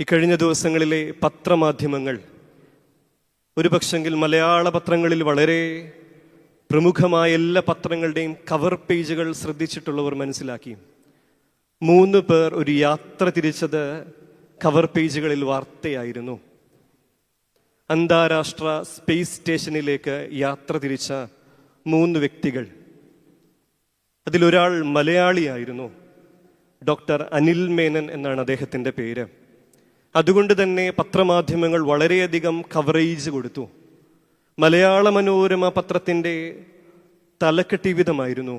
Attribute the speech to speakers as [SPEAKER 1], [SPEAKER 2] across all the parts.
[SPEAKER 1] ഇക്കഴിഞ്ഞ ദിവസങ്ങളിലെ പത്രമാധ്യമങ്ങൾ, ഒരു പക്ഷെങ്കിൽ മലയാള പത്രങ്ങളിൽ വളരെ പ്രമുഖമായ എല്ലാ പത്രങ്ങളുടെയും കവർ പേജുകൾ ശ്രദ്ധിച്ചിട്ടുള്ളവർ മനസ്സിലാക്കി, 3 പേർ ഒരു യാത്ര തിരിച്ചത് കവർ പേജുകളിൽ വാർത്തയായിരുന്നു. അന്താരാഷ്ട്ര സ്പേസ് സ്റ്റേഷനിലേക്ക് യാത്ര തിരിച്ച 3 വ്യക്തികൾ. അതിലൊരാൾ മലയാളിയായിരുന്നു. ഡോക്ടർ അനിൽ മേനൻ എന്നാണ് അദ്ദേഹത്തിൻ്റെ പേര്. അതുകൊണ്ട് തന്നെ പത്രമാധ്യമങ്ങൾ വളരെയധികം കവറേജ് കൊടുത്തു. മലയാള മനോരമ പത്രത്തിൻ്റെ തലക്കെട്ട് വിധമായിരുന്നു,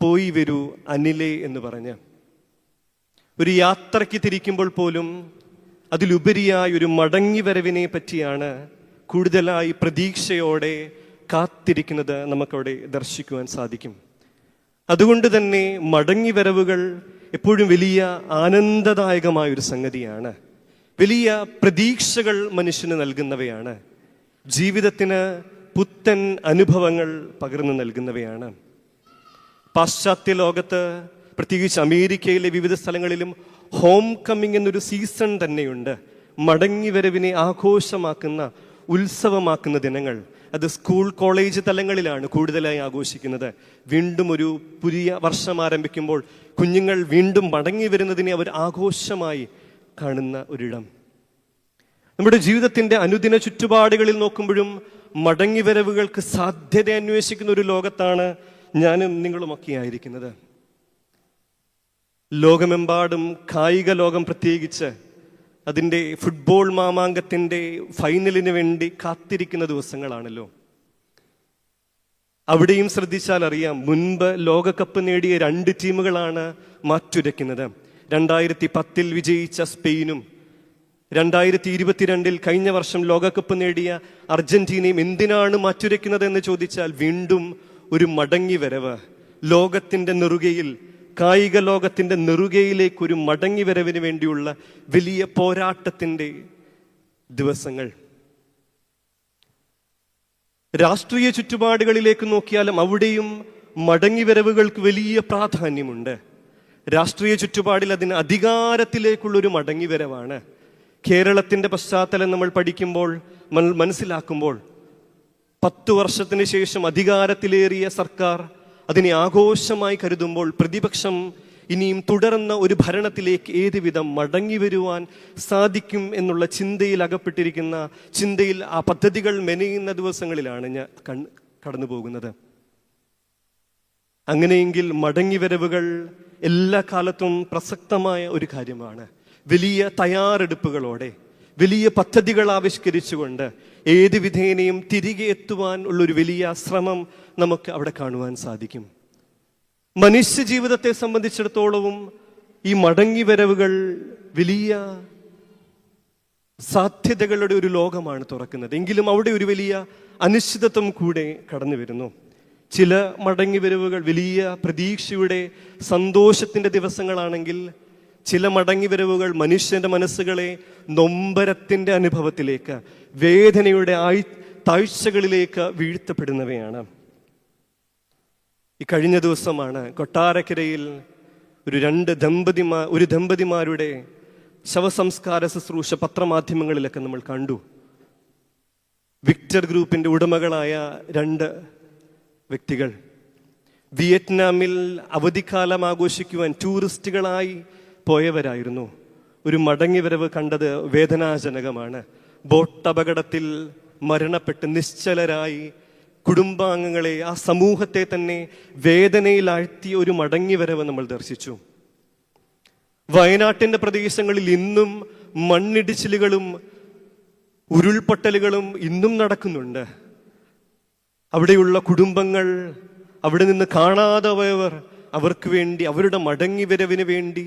[SPEAKER 1] പോയി വരൂ അനിലേ എന്ന് പറഞ്ഞ്. ഒരു യാത്രയ്ക്ക് തിരിക്കുമ്പോൾ പോലും അതിലുപരിയായി ഒരു മടങ്ങിവരവിനെ പറ്റിയാണ് കൂടുതലായി പ്രതീക്ഷയോടെ കാത്തിരിക്കുന്നത് നമുക്കവിടെ ദർശിക്കുവാൻ സാധിക്കും. അതുകൊണ്ട് തന്നെ മടങ്ങിവരവുകൾ എപ്പോഴും വലിയ ആനന്ദദായകമായൊരു സംഗതിയാണ്. വലിയ പ്രതീക്ഷകൾ മനുഷ്യന് നൽകുന്നവയാണ്. ജീവിതത്തിന് പുത്തൻ അനുഭവങ്ങൾ പകർന്നു നൽകുന്നവയാണ്. പാശ്ചാത്യ ലോകത്ത്, പ്രത്യേകിച്ച് അമേരിക്കയിലെ വിവിധ സ്ഥലങ്ങളിലും ഹോം കമ്മിങ് എന്നൊരു സീസൺ തന്നെയുണ്ട്. മടങ്ങിവരവിനെ ആഘോഷമാക്കുന്ന, ഉത്സവമാക്കുന്ന ദിനങ്ങൾ. അത് സ്കൂൾ കോളേജ് തലങ്ങളിലാണ് കൂടുതലായി ആഘോഷിക്കുന്നത്. വീണ്ടും ഒരു പുതിയ വർഷം ആരംഭിക്കുമ്പോൾ കുഞ്ഞുങ്ങൾ വീണ്ടും മടങ്ങി വരുന്നതിനെ അവർ ആഘോഷമായി കാണുന്ന ഒരിടം. നമ്മുടെ ജീവിതത്തിൻ്റെ അനുദിന ചുറ്റുപാടുകളിൽ നോക്കുമ്പോഴും മടങ്ങിവരവുകൾക്ക് സാധ്യത അന്വേഷിക്കുന്ന ഒരു ലോകത്താണ് ഞാനും നിങ്ങളുമൊക്കെ ആയിരിക്കുന്നത്. ലോകമെമ്പാടും കായിക ലോകം പ്രത്യേകിച്ച് അതിൻ്റെ ഫുട്ബോൾ മാമാങ്കത്തിൻ്റെ ഫൈനലിന് വേണ്ടി കാത്തിരിക്കുന്ന ദിവസങ്ങളാണല്ലോ. അവിടെയും ശ്രദ്ധിച്ചാൽ അറിയാം, മുൻപ് ലോകകപ്പ് നേടിയ 2 ടീമുകളാണ് മാറ്റുരയ്ക്കുന്നത്. 2010 വിജയിച്ച സ്പെയിനും 2022 കഴിഞ്ഞ വർഷം ലോകകപ്പ് നേടിയ അർജന്റീനയും എന്തിനാണ് മാറ്റുരയ്ക്കുന്നത് എന്ന് ചോദിച്ചാൽ, വീണ്ടും ഒരു മടങ്ങിവരവ്. ലോകത്തിൻ്റെ നെറുകയിൽ, കായിക ലോകത്തിൻ്റെ നെറുകയിലേക്കൊരു മടങ്ങിവരവിന് വേണ്ടിയുള്ള വലിയ പോരാട്ടത്തിൻ്റെ ദിവസങ്ങൾ. രാഷ്ട്രീയ ചുറ്റുപാടുകളിലേക്ക് നോക്കിയാലും അവിടെയും മടങ്ങിവരവുകൾക്ക് വലിയ പ്രാധാന്യമുണ്ട്. രാഷ്ട്രീയ ചുറ്റുപാടിൽ അതിന് അധികാരത്തിലേക്കുള്ളൊരു മടങ്ങിവരവാണ്. കേരളത്തിൻ്റെ പശ്ചാത്തലം നമ്മൾ പഠിക്കുമ്പോൾ, മനസ്സിലാക്കുമ്പോൾ, 10 വർഷത്തിന് ശേഷം അധികാരത്തിലേറിയ സർക്കാർ അതിനെ ആഘോഷമായി കരുതുമ്പോൾ, പ്രതിപക്ഷം ഇനിയും തുടർന്ന ഒരു ഭരണത്തിലേക്ക് ഏത് വിധം മടങ്ങി വരുവാൻ സാധിക്കും എന്നുള്ള ചിന്തയിൽ അകപ്പെട്ടിരിക്കുന്ന, ചിന്തയിൽ ആ പദ്ധതികൾ മെനയുന്ന ദിവസങ്ങളിലാണ് ഞാൻ കടന്നു പോകുന്നത്. അങ്ങനെയെങ്കിൽ മടങ്ങിവരവുകൾ എല്ലാ കാലത്തും പ്രസക്തമായ ഒരു കാര്യമാണ്. വലിയ തയ്യാറെടുപ്പുകളോടെ, വലിയ പദ്ധതികൾ ആവിഷ്കരിച്ചുകൊണ്ട് ഏത് വിധേനയും തിരികെ എത്തുവാൻ ഉള്ളൊരു വലിയ ശ്രമം നമുക്ക് അവിടെ കാണുവാൻ സാധിക്കും. മനുഷ്യ ജീവിതത്തെ സംബന്ധിച്ചിടത്തോളവും ഈ മടങ്ങിവരവുകൾ വലിയ സാധ്യതകളുടെ ഒരു ലോകമാണ് തുറക്കുന്നത്. എങ്കിലും അവിടെ ഒരു വലിയ അനിശ്ചിതത്വം കൂടെ കടന്നു വരുന്നു. ചില മടങ്ങിവരവുകൾ വലിയ പ്രതീക്ഷയുടെ, സന്തോഷത്തിൻ്റെ ദിവസങ്ങളാണെങ്കിൽ, ചില മടങ്ങിവരവുകൾ മനുഷ്യന്റെ മനസ്സുകളെ നൊമ്പരത്തിൻ്റെ അനുഭവത്തിലേക്ക്, വേദനയുടെ താഴ്ചകളിലേക്ക് വീഴ്ത്തപ്പെടുന്നവയാണ്. ഈ കഴിഞ്ഞ ദിവസമാണ് കൊട്ടാരക്കരയിൽ ഒരു ദമ്പതിമാരുടെ ശവസംസ്കാര ശുശ്രൂഷ പത്രമാധ്യമങ്ങളിലൊക്കെ നമ്മൾ കണ്ടു. വിക്ടർ ഗ്രൂപ്പിന്റെ ഉടമകളായ 2 വ്യക്തികൾ വിയറ്റ്നാമിൽ അവധിക്കാലം ആഘോഷിക്കുവാൻ ടൂറിസ്റ്റുകളായി പോയവരായിരുന്നു. ഒരു മടങ്ങിവരവ് കണ്ടത് വേദനാജനകമാണ്. ബോട്ട് അപകടത്തിൽ മരണപ്പെട്ട് നിശ്ചലരായി കുടുംബാംഗങ്ങളെ, ആ സമൂഹത്തെ തന്നെ വേദനയിലാഴ്ത്തിയ ഒരു മടങ്ങിവരവ് നമ്മൾ ദർശിച്ചു. വയനാട്ടിന്റെ പ്രദേശങ്ങളിൽ ഇന്നും മണ്ണിടിച്ചിലുകളും ഉരുൾപൊട്ടലുകളും ഇന്നും നടക്കുന്നുണ്ട്. അവിടെയുള്ള കുടുംബങ്ങൾ, അവിടെ നിന്ന് കാണാതെ പോയവർ, അവർക്ക് വേണ്ടി, അവരുടെ മടങ്ങിവരവിന് വേണ്ടി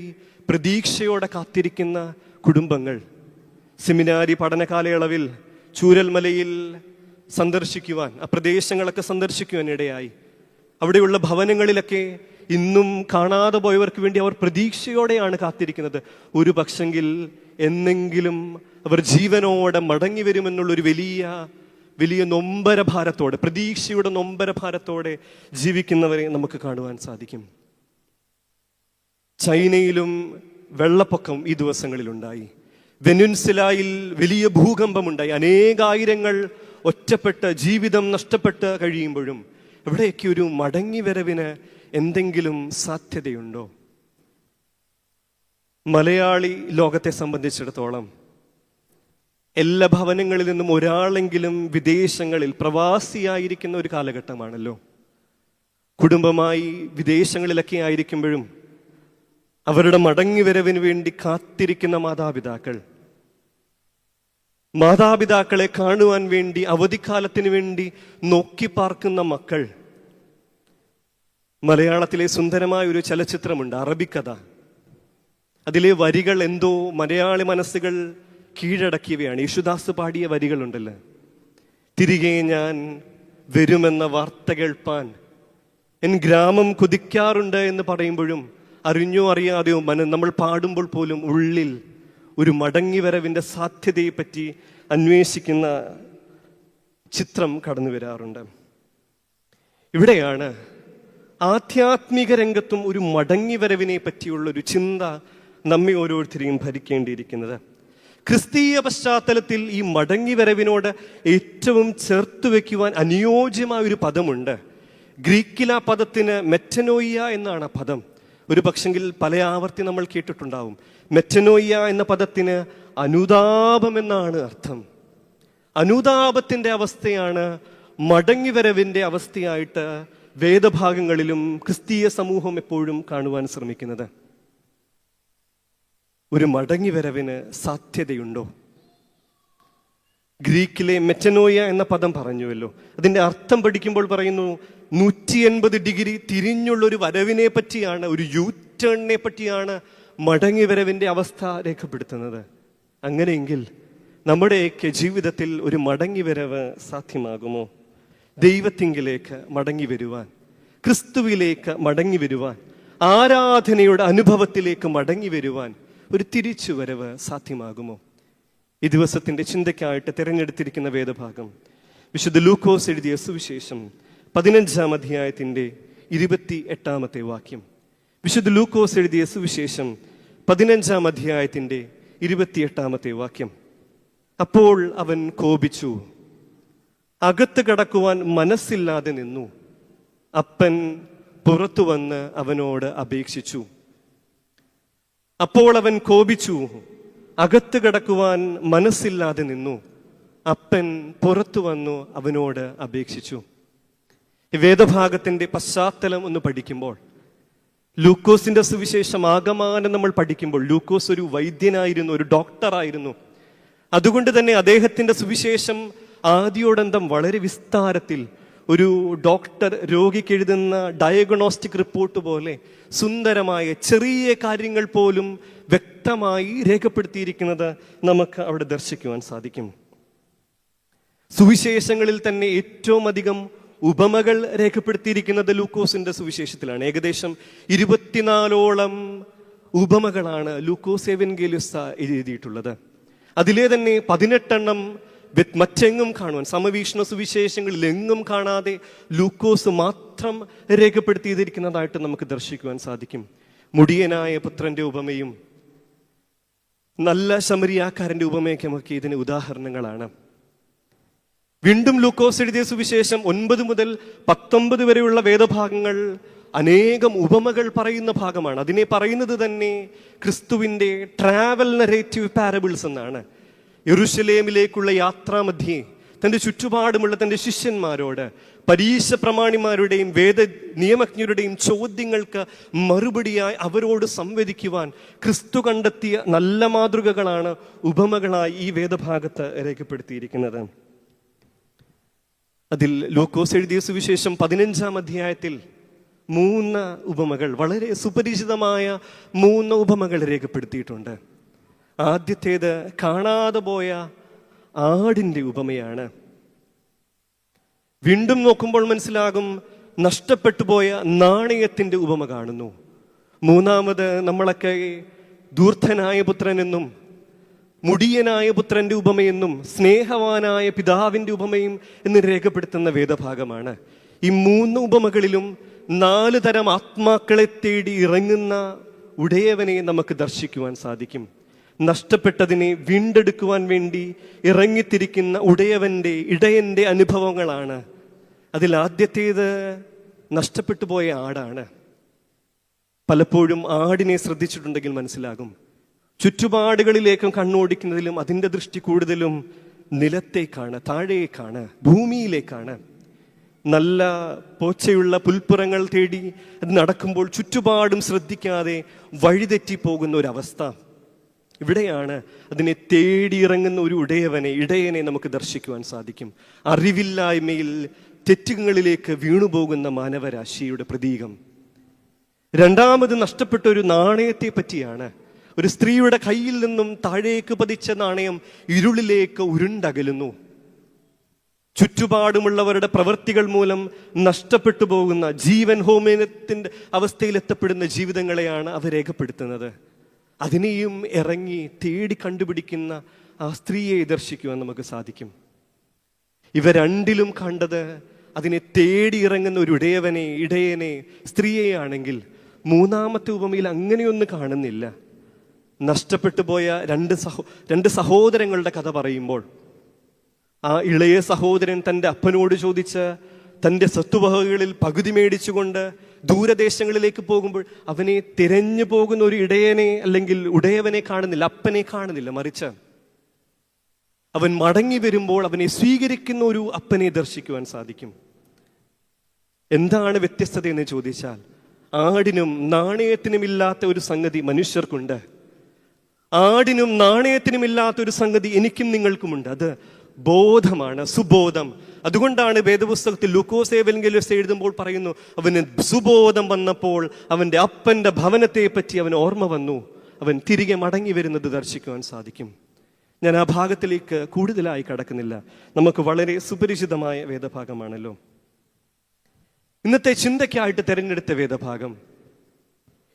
[SPEAKER 1] പ്രതീക്ഷയോടെ കാത്തിരിക്കുന്ന കുടുംബങ്ങൾ. സെമിനാരി പഠന കാലയളവിൽ ചൂരൽമലയിൽ സന്ദർശിക്കുവാൻ, ആ പ്രദേശങ്ങളൊക്കെ സന്ദർശിക്കുവാൻ ഇടയായി. അവിടെയുള്ള ഭവനങ്ങളിലൊക്കെ ഇന്നും കാണാതെ പോയവർക്ക് വേണ്ടി അവർ പ്രതീക്ഷയോടെയാണ് കാത്തിരിക്കുന്നത്. ഒരു പക്ഷെങ്കിൽ എന്നെങ്കിലും അവർ ജീവനോടെ മടങ്ങി വരുമെന്നുള്ളൊരു വലിയ നൊമ്പരഭാരത്തോടെ, പ്രതീക്ഷയുടെ നൊമ്പരഭാരത്തോടെ ജീവിക്കുന്നവരെ നമുക്ക് കാണുവാൻ സാധിക്കും. ചൈനയിലും വെള്ളപ്പൊക്കം ഈ ദിവസങ്ങളിലുണ്ടായി. വെനുൻസിലായിൽ വലിയ ഭൂകമ്പമുണ്ടായി. അനേകായിരങ്ങൾ ഒറ്റപ്പെട്ട് ജീവിതം നഷ്ടപ്പെട്ട് കഴിയുമ്പോഴും എവിടെയൊക്കെ ഒരു മടങ്ങി വരവിന് എന്തെങ്കിലും സാധ്യതയുണ്ടോ? മലയാളി ലോകത്തെ സംബന്ധിച്ചിടത്തോളം എല്ലാ ഭവനങ്ങളിൽ നിന്നും ഒരാളെങ്കിലും വിദേശങ്ങളിൽ പ്രവാസിയായിരിക്കുന്ന ഒരു കാലഘട്ടമാണല്ലോ. കുടുംബമായി വിദേശങ്ങളിലൊക്കെ ആയിരിക്കുമ്പോഴും അവരുടെ മടങ്ങി വരവിന് വേണ്ടി കാത്തിരിക്കുന്ന മാതാപിതാക്കളെ കാണുവാൻ വേണ്ടി അവധിക്കാലത്തിന് വേണ്ടി നോക്കി പാർക്കുന്ന മക്കൾ. മലയാളത്തിലെ സുന്ദരമായ ഒരു ചലച്ചിത്രമുണ്ട്, അറബിക്കഥ. അതിലെ വരികൾ എന്തോ മലയാളി മനസ്സുകൾ കീഴടക്കിയവയാണ്. യേശുദാസ് പാടിയ വരികളുണ്ടല്ലോ, തിരികെ ഞാൻ വരുമെന്ന വാർത്ത കേൾപ്പാൻ എൻ ഗ്രാമം കുതിക്കാറുണ്ട് എന്ന് പറയുമ്പോഴും അറിഞ്ഞോ അറിയാതെയോ നമ്മൾ പാടുമ്പോൾ പോലും ഉള്ളിൽ ഒരു മടങ്ങി വരവിൻ്റെ സാധ്യതയെപ്പറ്റി അന്വേഷിക്കുന്ന ചിത്രം കടന്നു വരാറുണ്ട്. ഇവിടെയാണ് ആധ്യാത്മിക രംഗത്തും ഒരു മടങ്ങി വരവിനെ പറ്റിയുള്ള ഒരു ചിന്ത നമ്മെ ഓരോരുത്തരെയും ഭരിക്കേണ്ടിയിരിക്കുന്നത്. ക്രിസ്തീയ പശ്ചാത്തലത്തിൽ ഈ മടങ്ങി വരവിനോട് ഏറ്റവും ചേർത്ത് വയ്ക്കുവാൻ അനുയോജ്യമായ ഒരു പദമുണ്ട്. ഗ്രീക്കിൽ ആ പദത്തിന് മെറ്റനോയിയ എന്നാണ് പദം. ഒരു പക്ഷെങ്കിൽ പല ആവർത്തി നമ്മൾ കേട്ടിട്ടുണ്ടാവും. മെറ്റനോയിയ എന്ന പദത്തിന് അനുതാപം എന്നാണ് അർത്ഥം. അനുതാപത്തിന്റെ അവസ്ഥയാണ് മടങ്ങി വരവിന്റെ അവസ്ഥയായിട്ട് വേദഭാഗങ്ങളിലും ക്രിസ്തീയ സമൂഹം എപ്പോഴും കാണുവാൻ ശ്രമിക്കുന്നത്. ഒരു മടങ്ങി വരവിന് സാധ്യതയുണ്ടോ? ഗ്രീക്കിലെ മെറ്റനോയ എന്ന പദം പറഞ്ഞുവല്ലോ. അതിന്റെ അർത്ഥം പഠിക്കുമ്പോൾ പറയുന്നു 180 ഡിഗ്രി തിരിഞ്ഞുള്ള ഒരു വരവിനെ പറ്റിയാണ്, ഒരു യൂ ടേണിനെ പറ്റിയാണ് മടങ്ങി വരവിന്റെ അവസ്ഥ രേഖപ്പെടുത്തുന്നത്. അങ്ങനെയെങ്കിൽ നമ്മുടെയൊക്കെ ജീവിതത്തിൽ ഒരു മടങ്ങി വരവ് സാധ്യമാകുമോ? ദൈവത്തിങ്കിലേക്ക് മടങ്ങി വരുവാൻ, ക്രിസ്തുവിലേക്ക് മടങ്ങി വരുവാൻ, ആരാധനയുടെ അനുഭവത്തിലേക്ക് മടങ്ങി വരുവാൻ ഒരു തിരിച്ചു വരവ് സാധ്യമാകുമോ? ഈ ദിവസത്തിന്റെ ചിന്തയ്ക്കായിട്ട് തിരഞ്ഞെടുത്തിരിക്കുന്ന വേദഭാഗം വിശുദ്ധ ലൂക്കോസ് എഴുതിയ സുവിശേഷം 15-ാം അധ്യായത്തിന്റെ 28-ാമത്തെ വാക്യം. വിശുദ്ധ ലൂക്കോസ് എഴുതിയ സുവിശേഷം 15-ാം അധ്യായത്തിന്റെ 28-ാമത്തെ വാക്യം. അപ്പോൾ അവൻ കോപിച്ചു, അകത്ത് കടക്കുവാൻ മനസ്സില്ലാതെ നിന്നു. അപ്പൻ പുറത്തു വന്ന് അവനോട് അപേക്ഷിച്ചു. അപ്പോൾ അവൻ കോപിച്ചു, അകത്ത് കടക്കുവാൻ മനസ്സില്ലാതെ നിന്നു. അപ്പൻ പുറത്തു വന്നു അവനോട് അപേക്ഷിച്ചു. വേദഭാഗത്തിന്റെ പശ്ചാത്തലം ഒന്ന് പഠിക്കുമ്പോൾ, ലൂക്കോസിന്റെ സുവിശേഷം ആകമാനം നമ്മൾ പഠിക്കുമ്പോൾ, ലൂക്കോസ് ഒരു വൈദ്യനായിരുന്നു, ഒരു ഡോക്ടറായിരുന്നു. അതുകൊണ്ട് തന്നെ അദ്ദേഹത്തിന്റെ സുവിശേഷം ആദ്യോടന്തം വളരെ വിസ്താരത്തിൽ ഒരു ഡോക്ടർ രോഗിക്ക് എഴുതുന്ന ഡയഗ്നോസ്റ്റിക് റിപ്പോർട്ട് പോലെ സുന്ദരമായ ചെറിയ കാര്യങ്ങൾ പോലും വ്യക്തമായി രേഖപ്പെടുത്തിയിരിക്കുന്നത് നമുക്ക് അവിടെ ദർശിക്കുവാൻ സാധിക്കും. സുവിശേഷങ്ങളിൽ തന്നെ ഏറ്റവും അധികം ഉപമകൾ രേഖപ്പെടുത്തിയിരിക്കുന്നത് ലൂക്കോസിന്റെ സുവിശേഷത്തിലാണ്. ഏകദേശം 24ഓളം ഉപമകളാണ് ലൂക്കോസ് എവൻഗേലിയോസ് എഴുതിയിട്ടുള്ളത്. അതിലെ തന്നെ 18 മറ്റെങ്ങും കാണുവാൻ, സമവീക്ഷണ സുവിശേഷങ്ങളിൽ എങ്ങും കാണാതെ ലൂക്കോസ് മാത്രം രേഖപ്പെടുത്തിയിരിക്കുന്നതായിട്ട് നമുക്ക് ദർശിക്കുവാൻ സാധിക്കും. മുടിയനായ പുത്രന്റെ ഉപമയും നല്ല ശമരിയാക്കാരന്റെ ഉപമയൊക്കെ നമുക്ക് ഇതിന് ഉദാഹരണങ്ങളാണ്. വീണ്ടും ലൂക്കോസ് എഴുതിയ സുവിശേഷം 9 മുതൽ 19 വരെയുള്ള വേദഭാഗങ്ങൾ അനേകം ഉപമകൾ പറയുന്ന ഭാഗമാണ്. അതിനെ പറയുന്നത് തന്നെ ക്രിസ്തുവിന്റെ ട്രാവൽ നരേറ്റീവ് പാരബിൾസ് എന്നാണ്. യെരുശലേമിലേക്കുള്ള യാത്രാമധ്യേ തന്റെ ചുറ്റുപാടുമുള്ള തന്റെ ശിഷ്യന്മാരോട് പരീശ പ്രമാണിമാരുടെയും വേദ നിയമജ്ഞരുടെയും ചോദ്യങ്ങൾക്ക് മറുപടിയായി അവരോട് സംവദിക്കുവാൻ ക്രിസ്തു കണ്ടെത്തിയ നല്ല മാതൃകകളാണ് ഉപമകളായി ഈ വേദഭാഗത്ത് രേഖപ്പെടുത്തിയിരിക്കുന്നത്. അതിൽ ലൂക്കോസ് എഴുതിയ സുവിശേഷം 15-ാം അധ്യായത്തിൽ 3 ഉപമകൾ, വളരെ സുപരിചിതമായ 3 ഉപമകൾ രേഖപ്പെടുത്തിയിട്ടുണ്ട്. ആദ്യത്തേത് കാണാതെ പോയ ആടിന്റെ ഉപമയാണ്. വീണ്ടും നോക്കുമ്പോൾ മനസ്സിലാകും നഷ്ടപ്പെട്ടു പോയ നാണയത്തിന്റെ ഉപമ കാണുന്നു. മൂന്നാമത് നമ്മളൊക്കെ ധൂർത്തനായ പുത്രനെന്നും മുടിയനായ പുത്രന്റെ ഉപമയെന്നും സ്നേഹവാനായ പിതാവിന്റെ ഉപമയും എന്ന് രേഖപ്പെടുത്തുന്ന വേദഭാഗമാണ്. ഈ 3 ഉപമകളിലും 4 തരം ആത്മാക്കളെ തേടി ഇറങ്ങുന്ന ഉടയവനെ നമുക്ക് ദർശിക്കുവാൻ സാധിക്കും. നഷ്ടപ്പെട്ടതിനെ വീണ്ടെടുക്കുവാൻ വേണ്ടി ഇറങ്ങിത്തിരിക്കുന്ന ഇടയന്റെ അനുഭവങ്ങളാണ്. അതിൽ ആദ്യത്തേത് നഷ്ടപ്പെട്ടു പോയ ആടാണ്. പലപ്പോഴും ആടിനെ ശ്രദ്ധിച്ചിട്ടുണ്ടെങ്കിൽ മനസ്സിലാകും, ചുറ്റുപാടുകളിലേക്കും കണ്ണോടിക്കുന്നതിലും അതിൻ്റെ ദൃഷ്ടി കൂടുതലും നിലത്തേക്കാണ്, താഴേക്കാണ്, ഭൂമിയിലേക്കാണ്. നല്ല പോച്ചയുള്ള പുൽപ്പുറങ്ങൾ തേടി അത് നടക്കുമ്പോൾ ചുറ്റുപാടും ശ്രദ്ധിക്കാതെ വഴിതെറ്റിപ്പോകുന്ന ഒരവസ്ഥ. ഇവിടെയാണ് അതിനെ തേടിയിറങ്ങുന്ന ഒരു ഇടയനെ നമുക്ക് ദർശിക്കുവാൻ സാധിക്കും. അറിവില്ലായ്മയിൽ തെറ്റുകളിലേക്ക് വീണുപോകുന്ന മാനവരാശിയുടെ പ്രതീകം. രണ്ടാമത് നഷ്ടപ്പെട്ട ഒരു നാണയത്തെ പറ്റിയാണ്. ഒരു സ്ത്രീയുടെ കയ്യിൽ നിന്നും താഴേക്ക് പതിച്ച നാണയം ഇരുളിലേക്ക് ഉരുണ്ടകലുന്നു. ചുറ്റുപാടുമുള്ളവരുടെ പ്രവൃത്തികൾ മൂലം നഷ്ടപ്പെട്ടു പോകുന്ന ജീവൻ ഹോമനത്തിന്റെ അവസ്ഥയിൽ എത്തപ്പെടുന്ന ജീവിതങ്ങളെയാണ് അവർ രേഖപ്പെടുത്തുന്നത്. അതിനെയും ഇറങ്ങി തേടി കണ്ടുപിടിക്കുന്ന ആ സ്ത്രീയെ ദർശിക്കുവാൻ നമുക്ക് സാധിക്കും. ഇവ രണ്ടിലും കണ്ടത് അതിനെ തേടി ഇറങ്ങുന്ന ഒരു ഇടയനെ, സ്ത്രീയെയാണെങ്കിൽ മൂന്നാമത്തെ ഉപമയിൽ അങ്ങനെയൊന്നും കാണുന്നില്ല. നഷ്ടപ്പെട്ടു പോയ രണ്ട് സഹോദരങ്ങളുടെ കഥ പറയുമ്പോൾ ആ ഇളയ സഹോദരൻ തൻ്റെ അപ്പനോട് ചോദിച്ച് തൻ്റെ സ്വത്തുവകകളിൽ പകുതി മേടിച്ചുകൊണ്ട് ദൂരദേശങ്ങളിലേക്ക് പോകുമ്പോൾ അവനെ തിരഞ്ഞു പോകുന്ന ഒരു ഇടയനെ അല്ലെങ്കിൽ ഉടയവനെ കാണുന്നില്ല, അപ്പനെ കാണുന്നില്ല. മറിച്ച് അവൻ മടങ്ങി വരുമ്പോൾ അവനെ സ്വീകരിക്കുന്ന ഒരു അപ്പനെ ദർശിക്കുവാൻ സാധിക്കും. എന്താണ് വ്യത്യസ്തത എന്ന് ചോദിച്ചാൽ, ആടിനും നാണയത്തിനും ഇല്ലാത്ത ഒരു സംഗതി മനുഷ്യർക്കുണ്ട്. ആടിനും നാണയത്തിനും ഇല്ലാത്ത ഒരു സംഗതി എനിക്കും നിങ്ങൾക്കുമുണ്ട്. അത് ബോധമാണ്, സുബോധം. അതുകൊണ്ടാണ് വേദപുസ്തകത്തിൽ ലൂക്കോസ് എവൻഗേലിയോസ് എഴുതുമ്പോൾ പറയുന്നു, അവന് സുബോധം വന്നപ്പോൾ അവന്റെ അപ്പന്റെ ഭവനത്തെ പറ്റി അവൻ ഓർമ്മ വന്നു. അവൻ തിരികെ മടങ്ങി വരുന്നത് ദർശിക്കുവാൻ സാധിക്കും. ഞാൻ ആ ഭാഗത്തിലേക്ക് കൂടുതലായി കടക്കുന്നില്ല, നമുക്ക് വളരെ സുപരിചിതമായ വേദഭാഗമാണല്ലോ. ഇന്നത്തെ ചിന്തയ്ക്കായിട്ട് തിരഞ്ഞെടുത്ത വേദഭാഗം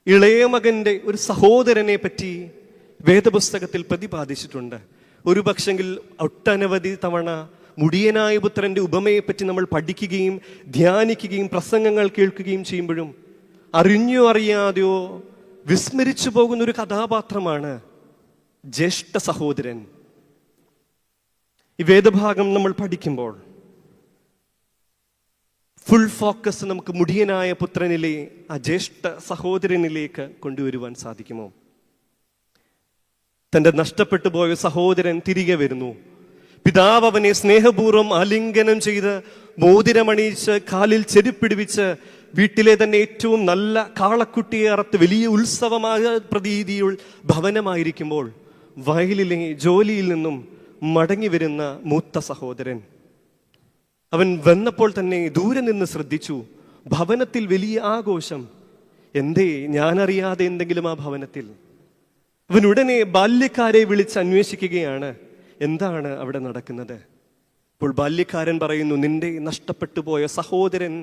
[SPEAKER 1] ഇളയ മകന്റെ ഒരു സഹോദരനെ പറ്റി വേദപുസ്തകത്തിൽ പ്രതിപാദിച്ചിട്ടുണ്ട്. ഒരു പക്ഷെങ്കിൽ ഒട്ടനവധി തവണ മുടിയനായ പുത്രന്റെ ഉപമയെപ്പറ്റി നമ്മൾ പഠിക്കുകയും ധ്യാനിക്കുകയും പ്രസംഗങ്ങൾ കേൾക്കുകയും ചെയ്യുമ്പോഴും അറിഞ്ഞോ അറിയാതെയോ വിസ്മരിച്ചു പോകുന്ന ഒരു കഥാപാത്രമാണ് ജ്യേഷ്ഠ സഹോദരൻ. ഈ വേദഭാഗം നമ്മൾ പഠിക്കുമ്പോൾ ഫുൾ ഫോക്കസ് നമുക്ക് മുടിയനായ പുത്രനിലെ ആ ജ്യേഷ്ഠ സഹോദരനിലേക്ക് കൊണ്ടുവരുവാൻ സാധിക്കുമോ? തന്റെ നഷ്ടപ്പെട്ടു പോയ സഹോദരൻ തിരികെ വരുന്നു. പിതാവ് അവനെ സ്നേഹപൂർവ്വം ആലിംഗനം ചെയ്ത് മോതിരമണിയിച്ച് കാലിൽ ചെരുപ്പിടിവിച്ച് വീട്ടിലെ തന്നെ ഏറ്റവും നല്ല കാളക്കുട്ടിയെ അറുത്ത് വലിയ ഉത്സവമായ പ്രതീതിയുള്ള ഭവനമായിരിക്കുമ്പോൾ വയലിലെ ജോലിയിൽ നിന്നും മടങ്ങി വരുന്ന മൂത്ത സഹോദരൻ, അവൻ വന്നപ്പോൾ തന്നെ ദൂരെ നിന്ന് ശ്രദ്ധിച്ചു. ഭവനത്തിൽ വലിയ ആഘോഷം. എന്തേ, ഞാനറിയാതെ എന്തെങ്കിലും ആ ഭവനത്തിൽ? അവൻ ഉടനെ ബാല്യക്കാരെ വിളിച്ച് അന്വേഷിക്കുകയാണ്, എന്താണ് അവിടെ നടക്കുന്നത്? അപ്പോൾ ബാല്യക്കാരൻ പറയുന്നു, നിന്റെ നഷ്ടപ്പെട്ടു പോയ സഹോദരൻ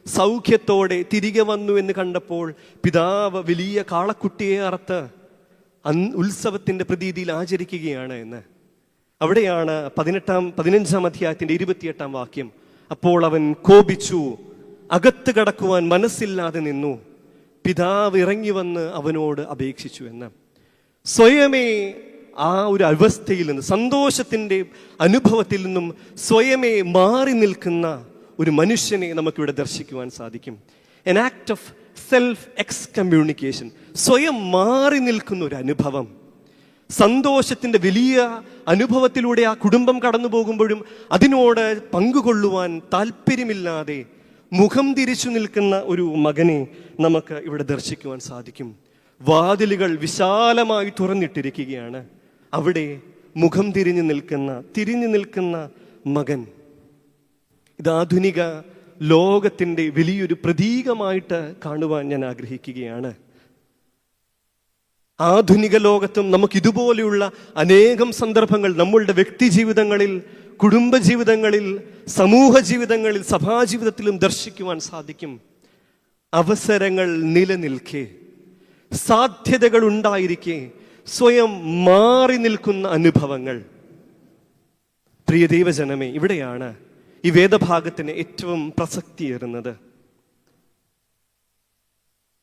[SPEAKER 1] സൗഖ്യത്തോടെ തിരികെ വന്നു എന്ന് കണ്ടപ്പോൾ പിതാവ് വലിയ കാളക്കുട്ടിയെ അറുത്ത് ഉത്സവത്തിന്റെ പ്രതീതിയിൽ ആചരിക്കുകയാണ് എന്ന്. അവിടെയാണ് 15-ാം അധ്യായത്തിന്റെ 28-ാം വാക്യം. അപ്പോൾ അവൻ കോപിച്ചു, അകത്ത് കടക്കുവാൻ മനസ്സില്ലാതെ നിന്നു. പിതാവ് ഇറങ്ങി വന്ന് അവനോട് അപേക്ഷിച്ചു എന്ന്. സ്വയമേ ആ ഒരു അവസ്ഥയിൽ നിന്ന്, സന്തോഷത്തിന്റെ അനുഭവത്തിൽ നിന്നും സ്വയമേ മാറി നിൽക്കുന്ന ഒരു മനുഷ്യനെ നമുക്കിവിടെ ദർശിക്കുവാൻ സാധിക്കും. an act of self excommunication, സ്വയം മാറി നിൽക്കുന്ന ഒരു അനുഭവം. സന്തോഷത്തിന്റെ വലിയ അനുഭവത്തിലൂടെ ആ കുടുംബം കടന്നു പോകുമ്പോഴും അതിനോട് പങ്കുകൊള്ളുവാൻ താല്പര്യമില്ലാതെ മുഖം തിരിച്ചു നിൽക്കുന്ന ഒരു മകനെ നമുക്ക് ഇവിടെ ദർശിക്കുവാൻ സാധിക്കും. വാതിലുകൾ വിശാലമായി തുറന്നിട്ടിരിക്കുകയാണ്. അവിടെ മുഖം തിരിഞ്ഞു നിൽക്കുന്ന മകൻ. ഇത് ആധുനിക ലോകത്തിന്റെ വലിയൊരു പ്രതീകമായിട്ട് കാണുവാൻ ഞാൻ ആഗ്രഹിക്കുകയാണ്. ആധുനിക ലോകത്തും നമുക്ക് ഇതുപോലെയുള്ള അനേകം സന്ദർഭങ്ങൾ നമ്മളുടെ വ്യക്തി ജീവിതങ്ങളിൽ, കുടുംബജീവിതങ്ങളിൽ, സമൂഹ ജീവിതങ്ങളിൽ, സഭാജീവിതത്തിലും ദർശിക്കുവാൻ സാധിക്കും. അവസരങ്ങൾ നിലനിൽക്കെ, സാധ്യതകൾ ഉണ്ടായിരിക്കെ സ്വയം മാറി നിൽക്കുന്ന അനുഭവങ്ങൾ. പ്രിയ ദൈവജനമേ, ഇവിടെയാണ് ഈ വേദഭാഗത്തിന് ഏറ്റവും പ്രസക്തിയേറുന്നത്.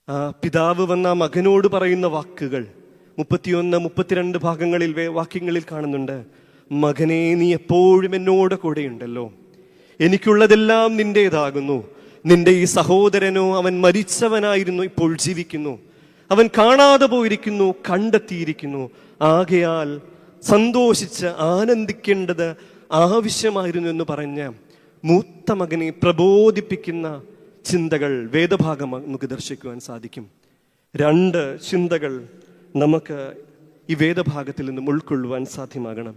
[SPEAKER 1] ആ പിതാവ് വന്ന മകനോട് പറയുന്ന വാക്കുകൾ 31, 32 ഭാഗങ്ങളിൽ വാക്യങ്ങളിൽ കാണുന്നുണ്ട്, മകനെ നീ എപ്പോഴും എന്നോട് കൂടെയുണ്ടല്ലോ, എനിക്കുള്ളതെല്ലാം നിന്റേതാകുന്നു. നിന്റെ ഈ സഹോദരനോ അവൻ മരിച്ചവനായിരുന്നു, ഇപ്പോൾ ജീവിക്കുന്നു, അവൻ കാണാതെ പോയിരിക്കുന്നു, കണ്ടെത്തിയിരിക്കുന്നു. ആകയാൽ സന്തോഷിച്ച് ആനന്ദിക്കേണ്ടത് ആവശ്യമായിരുന്നു എന്ന് പറഞ്ഞ മൂത്ത മകനെ പ്രബോധിപ്പിക്കുന്ന ചിന്തകൾ വേദഭാഗം നമുക്ക് ദർശിക്കുവാൻ സാധിക്കും. 2 ചിന്തകൾ നമുക്ക് ഈ വേദഭാഗത്തിൽ നിന്നും ഉൾക്കൊള്ളുവാൻ സാധ്യമാകണം.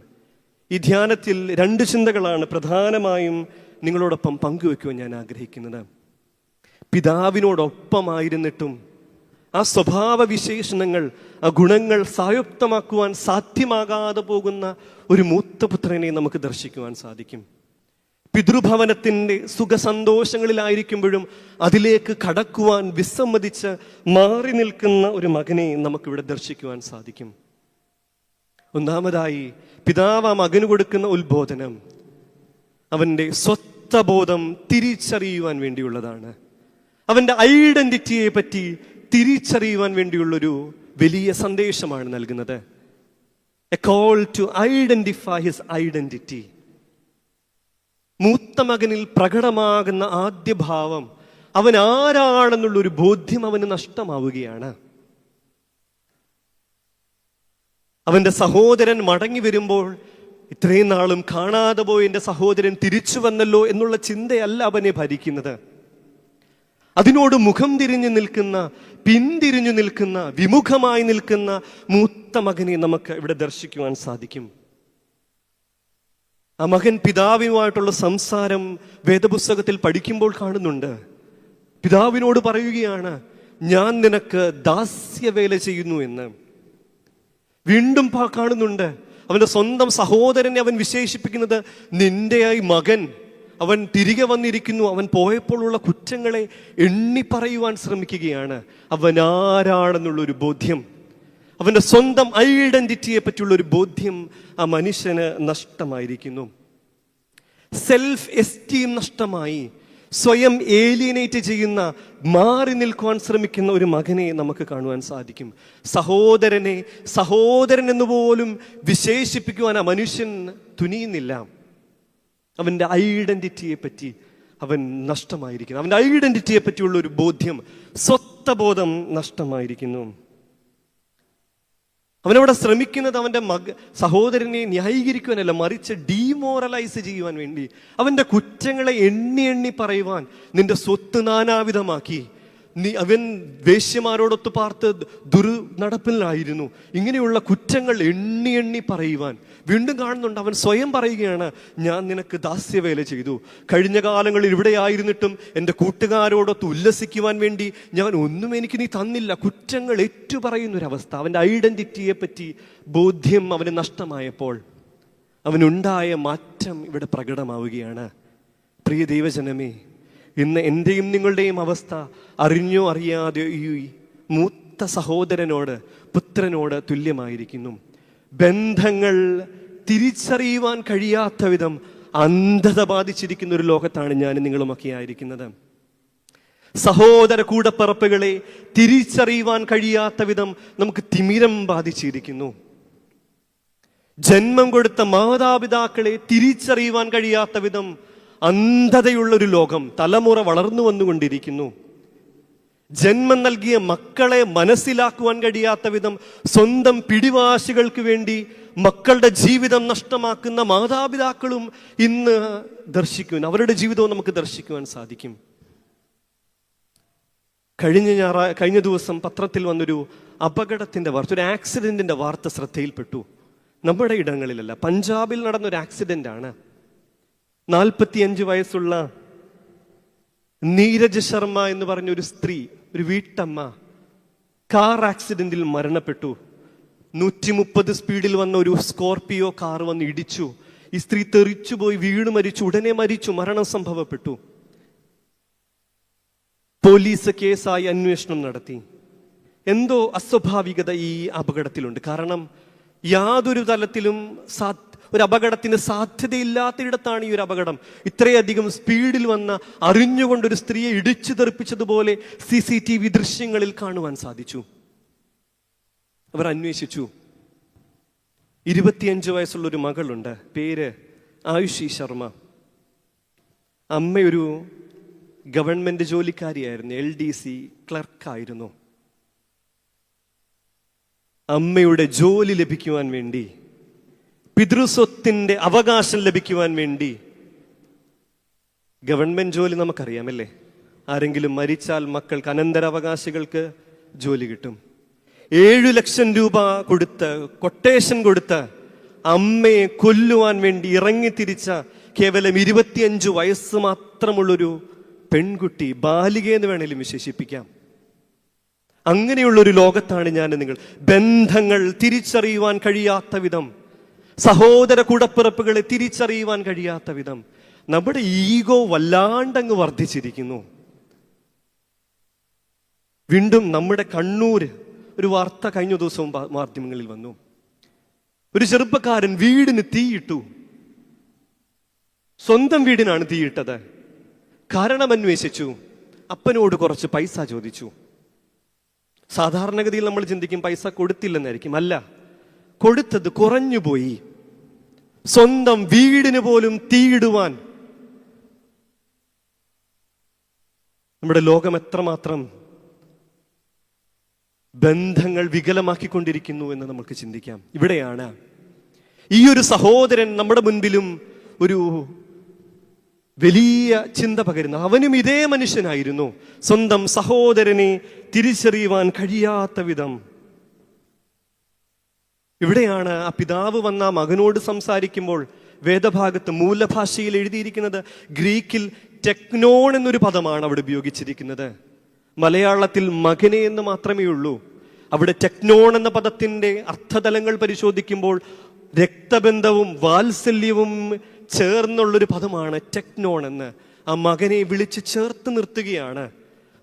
[SPEAKER 1] ഈ ധ്യാനത്തിൽ 2 ചിന്തകളാണ് പ്രധാനമായും നിങ്ങളോടൊപ്പം പങ്കുവെക്കുവാൻ ഞാൻ ആഗ്രഹിക്കുന്നത്. പിതാവിനോടൊപ്പമായിരുന്നിട്ടും ആ സ്വഭാവ വിശേഷണങ്ങൾ, ആ ഗുണങ്ങൾ സായുക്തമാക്കുവാൻ സാധ്യമാകാതെ പോകുന്ന ഒരു മൂത്തപുത്രനെ നമുക്ക് ദർശിക്കുവാൻ സാധിക്കും. പിതൃഭവനത്തിൻ്റെ സുഖസന്തോഷങ്ങളിലായിരിക്കുമ്പോഴും അതിലേക്ക് കടക്കുവാൻ വിസമ്മതിച്ച് മാറി നിൽക്കുന്ന ഒരു മകനെ നമുക്കിവിടെ ദർശിക്കുവാൻ സാധിക്കും. ഒന്നാമതായി പിതാവ് ആ മകന് കൊടുക്കുന്ന ഉത്ബോധനം അവൻ്റെ സ്വത്വബോധം തിരിച്ചറിയുവാൻ വേണ്ടിയുള്ളതാണ്. അവൻ്റെ ഐഡന്റിറ്റിയെ പറ്റി തിരിച്ചറിയുവാൻ വേണ്ടിയുള്ളൊരു വലിയ സന്ദേശമാണ് നൽകുന്നത്. A call to identify his identity. മൂത്ത മകനിൽ പ്രകടമാകുന്ന ആദ്യ ഭാവം അവൻ ആരാണെന്നുള്ളൊരു ബോധ്യം അവന് നഷ്ടമാവുകയാണ്. അവന്റെ സഹോദരൻ മടങ്ങി വരുമ്പോൾ ഇത്രയും നാളും കാണാതെ പോയ എൻ്റെ സഹോദരൻ തിരിച്ചു വന്നല്ലോ എന്നുള്ള ചിന്തയല്ല അവനെ ഭരിക്കുന്നത്. അതിനോട് മുഖം തിരിഞ്ഞു നിൽക്കുന്ന, പിന്തിരിഞ്ഞു നിൽക്കുന്ന, വിമുഖമായി നിൽക്കുന്ന മൂത്ത മകനെ നമുക്ക് ഇവിടെ ദർശിക്കുവാൻ സാധിക്കും. ആ മകൻ പിതാവിനുമായിട്ടുള്ള സംസാരം വേദപുസ്തകത്തിൽ പഠിക്കുമ്പോൾ കാണുന്നുണ്ട്. പിതാവിനോട് പറയുകയാണ്, ഞാൻ നിനക്ക് ദാസ്യവേല ചെയ്യുന്നു എന്ന്. വീണ്ടും കാണുന്നുണ്ട്, അവന്റെ സ്വന്തം സഹോദരനെ അവൻ വിശേഷിപ്പിക്കുന്നത് നിന്റെയായി മകൻ. അവൻ തിരികെ വന്നിരിക്കുന്നു. അവൻ പോയപ്പോഴുള്ള കുറ്റങ്ങളെ എണ്ണി പറയുവാൻ ശ്രമിക്കുകയാണ്. അവൻ ആരാണെന്നുള്ളൊരു ബോധ്യം, അവന്റെ സ്വന്തം ഐഡന്റിറ്റിയെ പറ്റിയുള്ള ഒരു ബോധ്യം ആ മനുഷ്യന് നഷ്ടമായിരിക്കുന്നു. സെൽഫ് എസ്റ്റീം നഷ്ടമായി സ്വയം ഏലിയനേറ്റ് ചെയ്യുന്ന, മാറി നിൽക്കുവാൻ ശ്രമിക്കുന്ന ഒരു മകനെ നമുക്ക് കാണുവാൻ സാധിക്കും. സഹോദരനെ സഹോദരൻ എന്നുപോലും വിശേഷിപ്പിക്കുവാൻ ആ മനുഷ്യൻ തുനിയുന്നില്ല. അവൻ്റെ ഐഡന്റിറ്റിയെ പറ്റി അവൻ നഷ്ടമായിരിക്കുന്നു. അവൻ്റെ ഐഡന്റിറ്റിയെ പറ്റിയുള്ള ഒരു ബോധ്യം, സ്വത്വബോധം നഷ്ടമായിരിക്കുന്നു. അവനവിടെ ശ്രമിക്കുന്നത് അവൻ്റെ സഹോദരനെ ന്യായീകരിക്കുവാനല്ല, മറിച്ച് ഡീമോറലൈസ് ചെയ്യുവാൻ വേണ്ടി, അവൻ്റെ കുറ്റങ്ങളെ എണ്ണി എണ്ണി പറയുവാൻ. നിന്റെ സ്വത്ത് നാനാവിധമാക്കി, അവൻ വേശ്യമാരോടൊത്ത് പാർത്ത് ദുർനടപ്പിലായിരുന്നു, ഇങ്ങനെയുള്ള കുറ്റങ്ങൾ എണ്ണി എണ്ണി പറയുവാൻ. വീണ്ടും കാണുന്നുണ്ട്, അവൻ സ്വയം പറയുകയാണ്, ഞാൻ നിനക്ക് ദാസ്യവേല ചെയ്തു. കഴിഞ്ഞ കാലങ്ങളിൽ ഇവിടെ ആയിരുന്നിട്ടും എൻ്റെ കൂട്ടുകാരോടൊത്ത് ഉല്ലസിക്കുവാൻ വേണ്ടി ഞാൻ ഒന്നും എനിക്ക് നീ തന്നില്ല. കുറ്റങ്ങൾ ഏറ്റുപറയുന്നൊരവസ്ഥ. അവൻ്റെ ഐഡന്റിറ്റിയെ പറ്റി ബോധ്യം അവന് നഷ്ടമായപ്പോൾ അവനുണ്ടായ മാറ്റം ഇവിടെ പ്രകടമാവുകയാണ്. പ്രിയ ദൈവജനമേ, ഇന്ന് എൻ്റെയും നിങ്ങളുടെയും അവസ്ഥ അറിഞ്ഞോ അറിയാതെ ഈ മൂത്ത സഹോദരനോട്, പുത്രനോട് തുല്യമായിരിക്കുന്നു. ബന്ധങ്ങൾ തിരിച്ചറിയുവാൻ കഴിയാത്ത വിധം അന്ധത ബാധിച്ചിരിക്കുന്ന ഒരു ലോകത്താണ് ഞാനും നിങ്ങളുമൊക്കെ ആയിരിക്കുന്നത്. സഹോദര കൂടപ്പിറപ്പുകളെ തിരിച്ചറിയുവാൻ കഴിയാത്ത വിധം നമുക്ക് തിമിരം ബാധിച്ചിരിക്കുന്നു. ജന്മം കൊടുത്ത മാതാപിതാക്കളെ തിരിച്ചറിയുവാൻ കഴിയാത്ത വിധം അന്ധതയുള്ളൊരു ലോകം, തലമുറ വളർന്നു വന്നുകൊണ്ടിരിക്കുന്നു. ജന്മം നൽകിയ മക്കളെ മനസ്സിലാക്കുവാൻ കഴിയാത്ത വിധം സ്വന്തം പിടിവാശികൾക്ക് വേണ്ടി മക്കളുടെ ജീവിതം നഷ്ടമാക്കുന്ന മാതാപിതാക്കളും ഇന്ന് ദർശിക്കുവാൻ, അവരുടെ ജീവിതവും നമുക്ക് ദർശിക്കുവാൻ സാധിക്കും. കഴിഞ്ഞ ദിവസം പത്രത്തിൽ വന്നൊരു അപകടത്തിന്റെ വാർത്ത, ഒരു ആക്സിഡന്റിന്റെ വാർത്ത ശ്രദ്ധയിൽപ്പെട്ടു. നമ്മുടെ ഇടങ്ങളിലല്ല, പഞ്ചാബിൽ നടന്നൊരു ആക്സിഡന്റ് ആണ്. 45 വയസ്സുള്ള നീരജ് ശർമ്മ എന്ന് പറഞ്ഞ ഒരു സ്ത്രീ, ഒരു വീട്ടമ്മ, കാർ ആക്സിഡന്റിൽ മരണപ്പെട്ടു. 130 സ്പീഡിൽ വന്ന ഒരു സ്കോർപിയോ കാർ വന്ന് ഇടിച്ചു. ഈ സ്ത്രീ തെറിച്ചുപോയി, വീണ് മരിച്ചു. ഉടനെ മരിച്ചു, മരണം സംഭവപ്പെട്ടു. പോലീസ് കേസായി അന്വേഷണം നടത്തി. എന്തോ അസ്വാഭാവികത ഈ അപകടത്തിലുണ്ട്. കാരണം യാതൊരു തലത്തിലും ഒരു അപകടത്തിന് സാധ്യതയില്ലാത്തയിടത്താണ് ഈ ഒരു അപകടം. ഇത്രയധികം സ്പീഡിൽ വന്ന, അറിഞ്ഞുകൊണ്ടൊരു സ്ത്രീയെ ഇടിച്ചു തെറിപ്പിച്ചതുപോലെ CCTV ദൃശ്യങ്ങളിൽ കാണുവാൻ സാധിച്ചു. അവർ അന്വേഷിച്ചു. 25 വയസ്സുള്ളൊരു മകളുണ്ട്, പേര് ആയുഷി ശർമ്മ. അമ്മയൊരു ഗവൺമെന്റ് ജോലിക്കാരിയായിരുന്നു, LDC ക്ലർക്കായിരുന്നു. അമ്മയുടെ ജോലി ലഭിക്കുവാൻ വേണ്ടി, പിതൃസ്വത്തിന്റെ അവകാശം ലഭിക്കുവാൻ വേണ്ടി, ഗവൺമെന്റ് ജോലി നമുക്കറിയാമല്ലേ, ആരെങ്കിലും മരിച്ചാൽ മക്കൾക്ക് അനന്തരാവകാശികൾക്ക് ജോലി കിട്ടും. 7 ലക്ഷം രൂപ കൊടുത്ത്, കൊട്ടേഷൻ കൊടുത്ത് അമ്മയെ കൊല്ലുവാൻ വേണ്ടി ഇറങ്ങിത്തിരിച്ച കേവലം 25 വയസ്സ് മാത്രമുള്ളൊരു പെൺകുട്ടി, ബാലികയെന്ന് വേണേലും വിശേഷിപ്പിക്കാം. അങ്ങനെയുള്ളൊരു ലോകത്താണ് ഞാൻ നിങ്ങൾ. ബന്ധങ്ങൾ തിരിച്ചറിയുവാൻ കഴിയാത്ത വിധം, സഹോദര കൂടപ്പിറപ്പുകളെ തിരിച്ചറിയുവാൻ കഴിയാത്ത വിധം നമ്മുടെ ഈഗോ വല്ലാണ്ടങ്ങ് വർദ്ധിച്ചിരിക്കുന്നു. വീണ്ടും നമ്മുടെ കണ്ണൂര് ഒരു വാർത്ത കഴിഞ്ഞ ദിവസവും മാധ്യമങ്ങളിൽ വന്നു. ഒരു ചെറുപ്പക്കാരൻ വീടിന് തീയിട്ടു. സ്വന്തം വീടിനാണ് തീയിട്ടത്. കാരണം അന്വേഷിച്ചു. അപ്പനോട് കുറച്ച് പൈസ ചോദിച്ചു. സാധാരണഗതിയിൽ നമ്മൾ ചിന്തിക്കും പൈസ കൊടുത്തില്ലെന്നായിരിക്കും. അല്ല, കൊടുത്തത് കുറഞ്ഞുപോയി. സ്വന്തം വീടിന് പോലും തീയിടുവാൻ നമ്മുടെ ലോകം എത്രമാത്രം ബന്ധങ്ങൾ വികലമാക്കിക്കൊണ്ടിരിക്കുന്നു എന്ന് നമുക്ക് ചിന്തിക്കാം. ഇവിടെയാണ് ഈ ഒരു സഹോദരൻ നമ്മുടെ മുൻപിലും ഒരു വലിയ ചിന്ത പകരുന്നു. അവനും ഇതേ മനുഷ്യനായിരുന്നു. സ്വന്തം സഹോദരനെ തിരിച്ചറിയുവാൻ കഴിയാത്ത വിധം. ഇവിടെയാണ് ആ പിതാവ് വന്ന മകനോട് സംസാരിക്കുമ്പോൾ വേദഭാഗത്ത് മൂലഭാഷയിൽ എഴുതിയിരിക്കുന്നത് ഗ്രീക്കിൽ ടെക്നോൺ എന്നൊരു പദമാണ് അവിടെ ഉപയോഗിച്ചിരിക്കുന്നത്. മലയാളത്തിൽ മകനെ എന്ന് മാത്രമേ ഉള്ളൂ. അവിടെ ടെക്നോൺ എന്ന പദത്തിന്റെ അർത്ഥതലങ്ങൾ പരിശോധിക്കുമ്പോൾ രക്തബന്ധവും വാത്സല്യവും ചേർന്നുള്ളൊരു പദമാണ് ടെക്നോൺ എന്ന്. ആ മകനെ വിളിച്ച് ചേർത്ത് നിർത്തുകയാണ്.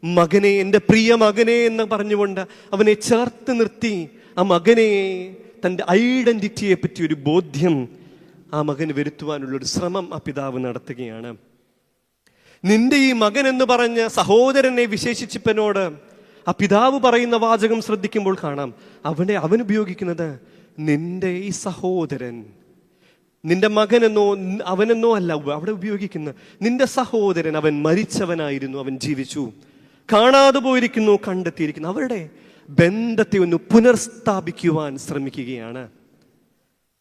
[SPEAKER 1] മകനെ, എൻ്റെ പ്രിയ മകനെ എന്ന് പറഞ്ഞുകൊണ്ട് അവനെ ചേർത്ത് നിർത്തി ആ മകനെ, തൻ്റെ ഐഡന്റിറ്റിയെ പറ്റി ഒരു ബോധ്യം ആ മകന് വരുത്തുവാനുള്ളൊരു ശ്രമം ആ പിതാവ് നടത്തുകയാണ്. നിന്റെ ഈ മകൻ എന്ന് പറഞ്ഞ സഹോദരനെ വിശേഷിച്ചപ്പനോട് ആ പിതാവ് പറയുന്ന വാചകം ശ്രദ്ധിക്കുമ്പോൾ കാണാം, അവൻ ഉപയോഗിക്കുന്നത് നിന്റെ ഈ സഹോദരൻ, നിന്റെ മകനെന്നോ അവനെന്നോ അല്ല അവിടെ ഉപയോഗിക്കുന്ന നിന്റെ സഹോദരൻ. അവൻ മരിച്ചവനായിരുന്നു, അവൻ ജീവിച്ചു, കാണാതെ പോയിരിക്കുന്നു, കണ്ടെത്തിയിരിക്കുന്നു. അവരുടെ ബന്ധത്തെ ഒന്ന് പുനർസ്ഥാപിക്കുവാൻ ശ്രമിക്കുകയാണ്.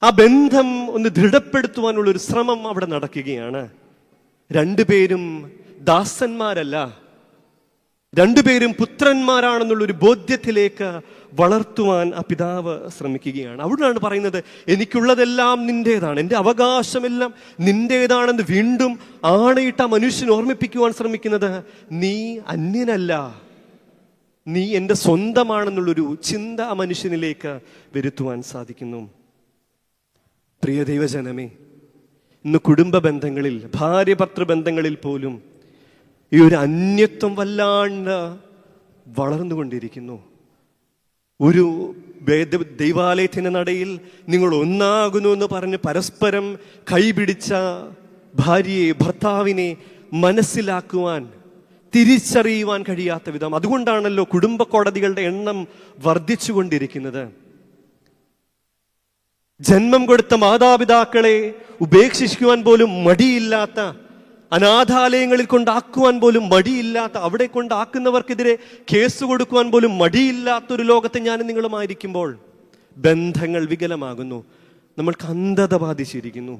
[SPEAKER 1] ആ ബന്ധം ഒന്ന് ദൃഢപ്പെടുത്തുവാനുള്ള ഒരു ശ്രമം അവിടെ നടക്കുകയാണ്. രണ്ടുപേരും ദാസന്മാരല്ല, രണ്ടുപേരും പുത്രന്മാരാണെന്നുള്ളൊരു ബോധ്യത്തിലേക്ക് വളർത്തുവാൻ ആ പിതാവ് ശ്രമിക്കുകയാണ്. അവിടെയാണ് പറയുന്നത്, എനിക്കുള്ളതെല്ലാം നിന്റേതാണ്, എൻ്റെ അവകാശമെല്ലാം നിന്റേതാണെന്ന് വീണ്ടും ആണയിട്ട് ആ മനുഷ്യൻ ഓർമ്മിപ്പിക്കുവാൻ ശ്രമിക്കുന്നത്, നീ അന്യനല്ല, നീ എൻ്റെ സ്വന്തമാണെന്നുള്ളൊരു ചിന്ത ആ മനുഷ്യനിലേക്ക് വരുത്തുവാൻ സാധിക്കുന്നു. പ്രിയ ദൈവജനമേ, ഇന്ന് കുടുംബ ബന്ധങ്ങളിൽ, ഭാര്യ ഭർത്തൃബന്ധങ്ങളിൽ പോലും ഈ ഒരു അന്യത്വം വല്ലാണ്ട് വളർന്നുകൊണ്ടിരിക്കുന്നു. ഒരു ദൈവാലയത്തിന്റെ നടയിൽ നിങ്ങൾ ഒന്നാകുന്നു എന്ന് പറഞ്ഞ് പരസ്പരം കൈപിടിച്ച ഭാര്യയെ, ഭർത്താവിനെ മനസ്സിലാക്കുവാൻ, തിരിച്ചറിയുവാൻ കഴിയാത്ത വിധം. അതുകൊണ്ടാണല്ലോ കുടുംബ കോടതികളുടെ എണ്ണം വർദ്ധിച്ചുകൊണ്ടിരിക്കുന്നത്. ജന്മം കൊടുത്ത മാതാപിതാക്കളെ ഉപേക്ഷിക്കുവാൻ പോലും മടിയില്ലാത്ത, അനാഥാലയങ്ങളിൽ കൊണ്ടാക്കുവാൻ പോലും മടിയില്ലാത്ത, അവിടെ കൊണ്ടാക്കുന്നവർക്കെതിരെ കേസ് കൊടുക്കുവാൻ പോലും മടിയില്ലാത്തൊരു ലോകത്തെ ഞാനും നിങ്ങളുമായിരിക്കുമ്പോൾ ബന്ധങ്ങൾ വികലമാകുന്നു, നമ്മൾക്ക് അന്ധത ബാധിച്ചിരിക്കുന്നു.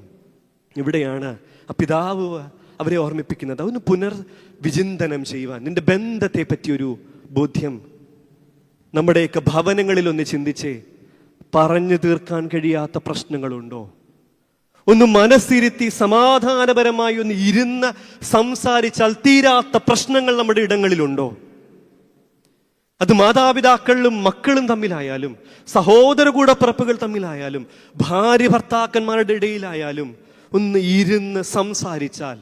[SPEAKER 1] ഇവിടെയാണ് ആ പിതാവ് അവരെ ഓർമ്മിപ്പിക്കുന്നത്, അതൊന്ന് പുനർവിചിന്തനം ചെയ്യുവാൻ, നിന്റെ ബന്ധത്തെ പറ്റിയൊരു ബോധ്യം. നമ്മുടെയൊക്കെ ഭവനങ്ങളിൽ ഒന്ന് ചിന്തിച്ചേ, പറഞ്ഞു തീർക്കാൻ കഴിയാത്ത പ്രശ്നങ്ങളുണ്ടോ? ഒന്ന് മനസ്സിരുത്തി സമാധാനപരമായി ഒന്ന് ഇരുന്ന് സംസാരിച്ചാൽ തീരാത്ത പ്രശ്നങ്ങൾ നമ്മുടെ ഇടങ്ങളിലുണ്ടോ? അത് മാതാപിതാക്കളും മക്കളും തമ്മിലായാലും, സഹോദര കൂടപ്പിറപ്പുകൾ തമ്മിലായാലും, ഭാര്യ ഭർത്താക്കന്മാരുടെ ഇടയിലായാലും ഒന്ന് ഇരുന്ന് സംസാരിച്ചാൽ,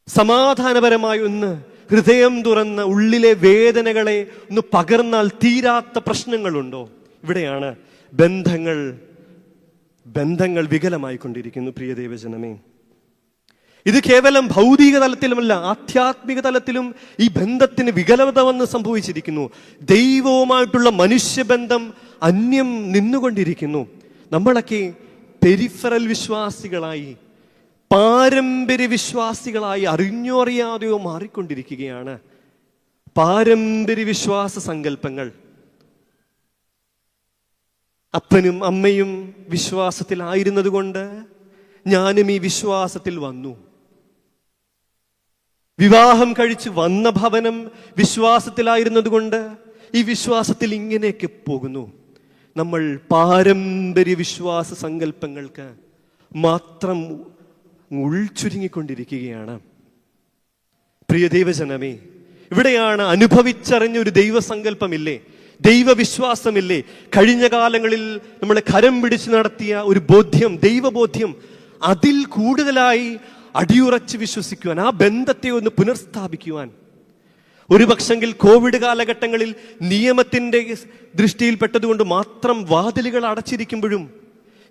[SPEAKER 1] സമാധാനപരമായി ഒന്ന് ഹൃദയം തുറന്ന് ഉള്ളിലെ വേദനകളെ ഒന്ന് പകർന്നാൽ തീരാത്ത പ്രശ്നങ്ങളുണ്ടോ? ഇവിടെയാണ് ബന്ധങ്ങൾ വികലമായി കൊണ്ടിരിക്കുന്നു. പ്രിയ ദൈവജനമേ, ഇത് കേവലം ഭൗതിക തലത്തിലുമല്ല, ആധ്യാത്മിക തലത്തിലും ഈ ബന്ധത്തിന് വികലത വന്ന് സംഭവിച്ചിരിക്കുന്നു. ദൈവവുമായിട്ടുള്ള മനുഷ്യബന്ധം അന്യം നിന്നുകൊണ്ടിരിക്കുന്നു. നമ്മളൊക്കെ പെരിഫറൽ വിശ്വാസികളായി, പാരമ്പര്യ വിശ്വാസികളായി അറിഞ്ഞോ അറിയാതെയോ മാറിക്കൊണ്ടിരിക്കുകയാണ്. പാരമ്പര്യ വിശ്വാസ സങ്കല്പങ്ങൾ. അപ്പനും അമ്മയും വിശ്വാസത്തിലായിരുന്നത് കൊണ്ട് ഞാനും ഈ വിശ്വാസത്തിൽ വന്നു. വിവാഹം കഴിച്ച് വന്ന ഭവനം വിശ്വാസത്തിലായിരുന്നത് കൊണ്ട് ഈ വിശ്വാസത്തിൽ ഇങ്ങനെയൊക്കെ പോകുന്നു. നമ്മൾ പാരമ്പര്യ വിശ്വാസ സങ്കല്പങ്ങൾക്ക് മാത്രം ഉൾച്ചുരുങ്ങിക്കൊണ്ടിരിക്കുകയാണ്. പ്രിയ ദൈവജനമേ, ഇവിടെയാണ് അനുഭവിച്ചറിഞ്ഞ ഒരു ദൈവസങ്കല്പമില്ലേ, ദൈവവിശ്വാസമില്ലേ, കഴിഞ്ഞ കാലങ്ങളിൽ നമ്മളെ കരം പിടിച്ച് നടത്തിയ ഒരു ബോധ്യം, ദൈവബോധ്യം, അതിൽ കൂടുതലായി അടിയുറച്ച് വിശ്വസിക്കുവാൻ, ആ ബന്ധത്തെ ഒന്ന് പുനർസ്ഥാപിക്കുവാൻ. ഒരു പക്ഷെങ്കിൽ കോവിഡ് കാലഘട്ടങ്ങളിൽ നിയമത്തിന്റെ ദൃഷ്ടിയിൽപ്പെട്ടതുകൊണ്ട് മാത്രം വാതിലുകൾ അടച്ചിരിക്കുമ്പോഴും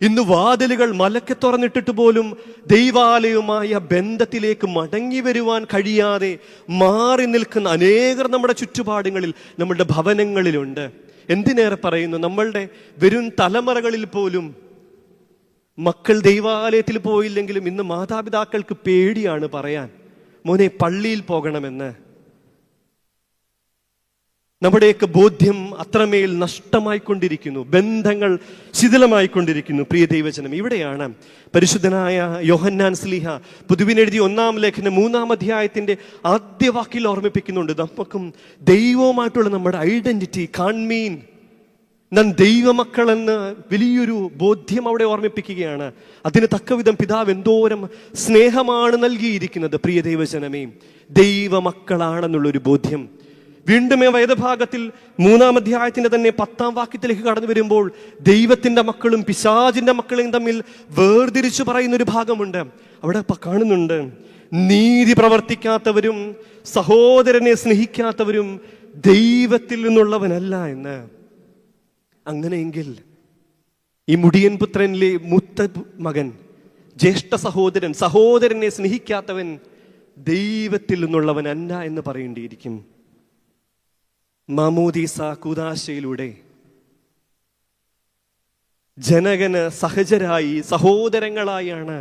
[SPEAKER 1] ഇന്ന് വാതിലുകൾ മലക്കെ തുറന്നിട്ടിട്ട് പോലും ദൈവാലയവുമായ ബന്ധത്തിലേക്ക് മടങ്ങി വരുവാൻ കഴിയാതെ മാറി നിൽക്കുന്ന അനേകർ നമ്മുടെ ചുറ്റുപാടുകളിൽ, നമ്മളുടെ ഭവനങ്ങളിലുണ്ട്. എന്തിനേറെ പറയുന്നു, നമ്മളുടെ വരും തലമുറകളിൽ പോലും മക്കൾ ദൈവാലയത്തിൽ പോയില്ലെങ്കിലും ഇന്ന് മാതാപിതാക്കൾക്ക് പേടിയാണ് പറയാൻ, മോനെ പള്ളിയിൽ പോകണമെന്ന്. നമ്മുടെയൊക്കെ ബോധ്യം അത്രമേൽ നഷ്ടമായിക്കൊണ്ടിരിക്കുന്നു, ബന്ധങ്ങൾ ശിഥിലമായിക്കൊണ്ടിരിക്കുന്നു. പ്രിയ ദൈവജനം, ഇവിടെയാണ് പരിശുദ്ധനായ യോഹന്നാൻ സ്ലീഹ പൊതുവിനെഴുതിയ 1-ാം ലേഖനം 3-ാം അധ്യായത്തിന്റെ ആദ്യ വാക്കിൽ ഓർമ്മിപ്പിക്കുന്നുണ്ട്, നമുക്കും ദൈവവുമായിട്ടുള്ള നമ്മുടെ ഐഡന്റിറ്റി, കാൺമീൻ, നാം ദൈവമക്കളെന്ന് വലിയൊരു ബോധ്യം അവിടെ ഓർമ്മിപ്പിക്കുകയാണ്. അതിന് തക്കവിധം പിതാവ് എന്തോരം സ്നേഹമാണ് നൽകിയിരിക്കുന്നത്. പ്രിയ ദൈവജനമേ, ദൈവമക്കളാണെന്നുള്ളൊരു ബോധ്യം. വീണ്ടും വേദഭാഗത്തിൽ 3-ാം അധ്യായത്തിന്റെ തന്നെ 10-ാം വാക്യത്തിലേക്ക് കടന്നു വരുമ്പോൾ ദൈവത്തിന്റെ മക്കളും പിശാചിന്റെ മക്കളെയും തമ്മിൽ വേർതിരിച്ചു പറയുന്ന ഒരു ഭാഗമുണ്ട്. അവിടെ കാണുന്നുണ്ട്, നീതി പ്രവർത്തിക്കാത്തവരും സഹോദരനെ സ്നേഹിക്കാത്തവരും ദൈവത്തിൽ നിന്നുള്ളവനല്ല എന്ന്. അങ്ങനെയെങ്കിൽ ഈ മുടിയൻ പുത്രനിലെ മൂത്ത മകൻ, ജ്യേഷ്ഠ സഹോദരൻ, സഹോദരനെ സ്നേഹിക്കാത്തവൻ ദൈവത്തിൽ നിന്നുള്ളവനല്ല എന്ന് പറയേണ്ടിയിരിക്കും. മാമോദീസ കൂദാശയിലൂടെ ജനകന് സഹചരായി, സഹോദരങ്ങളായാണ്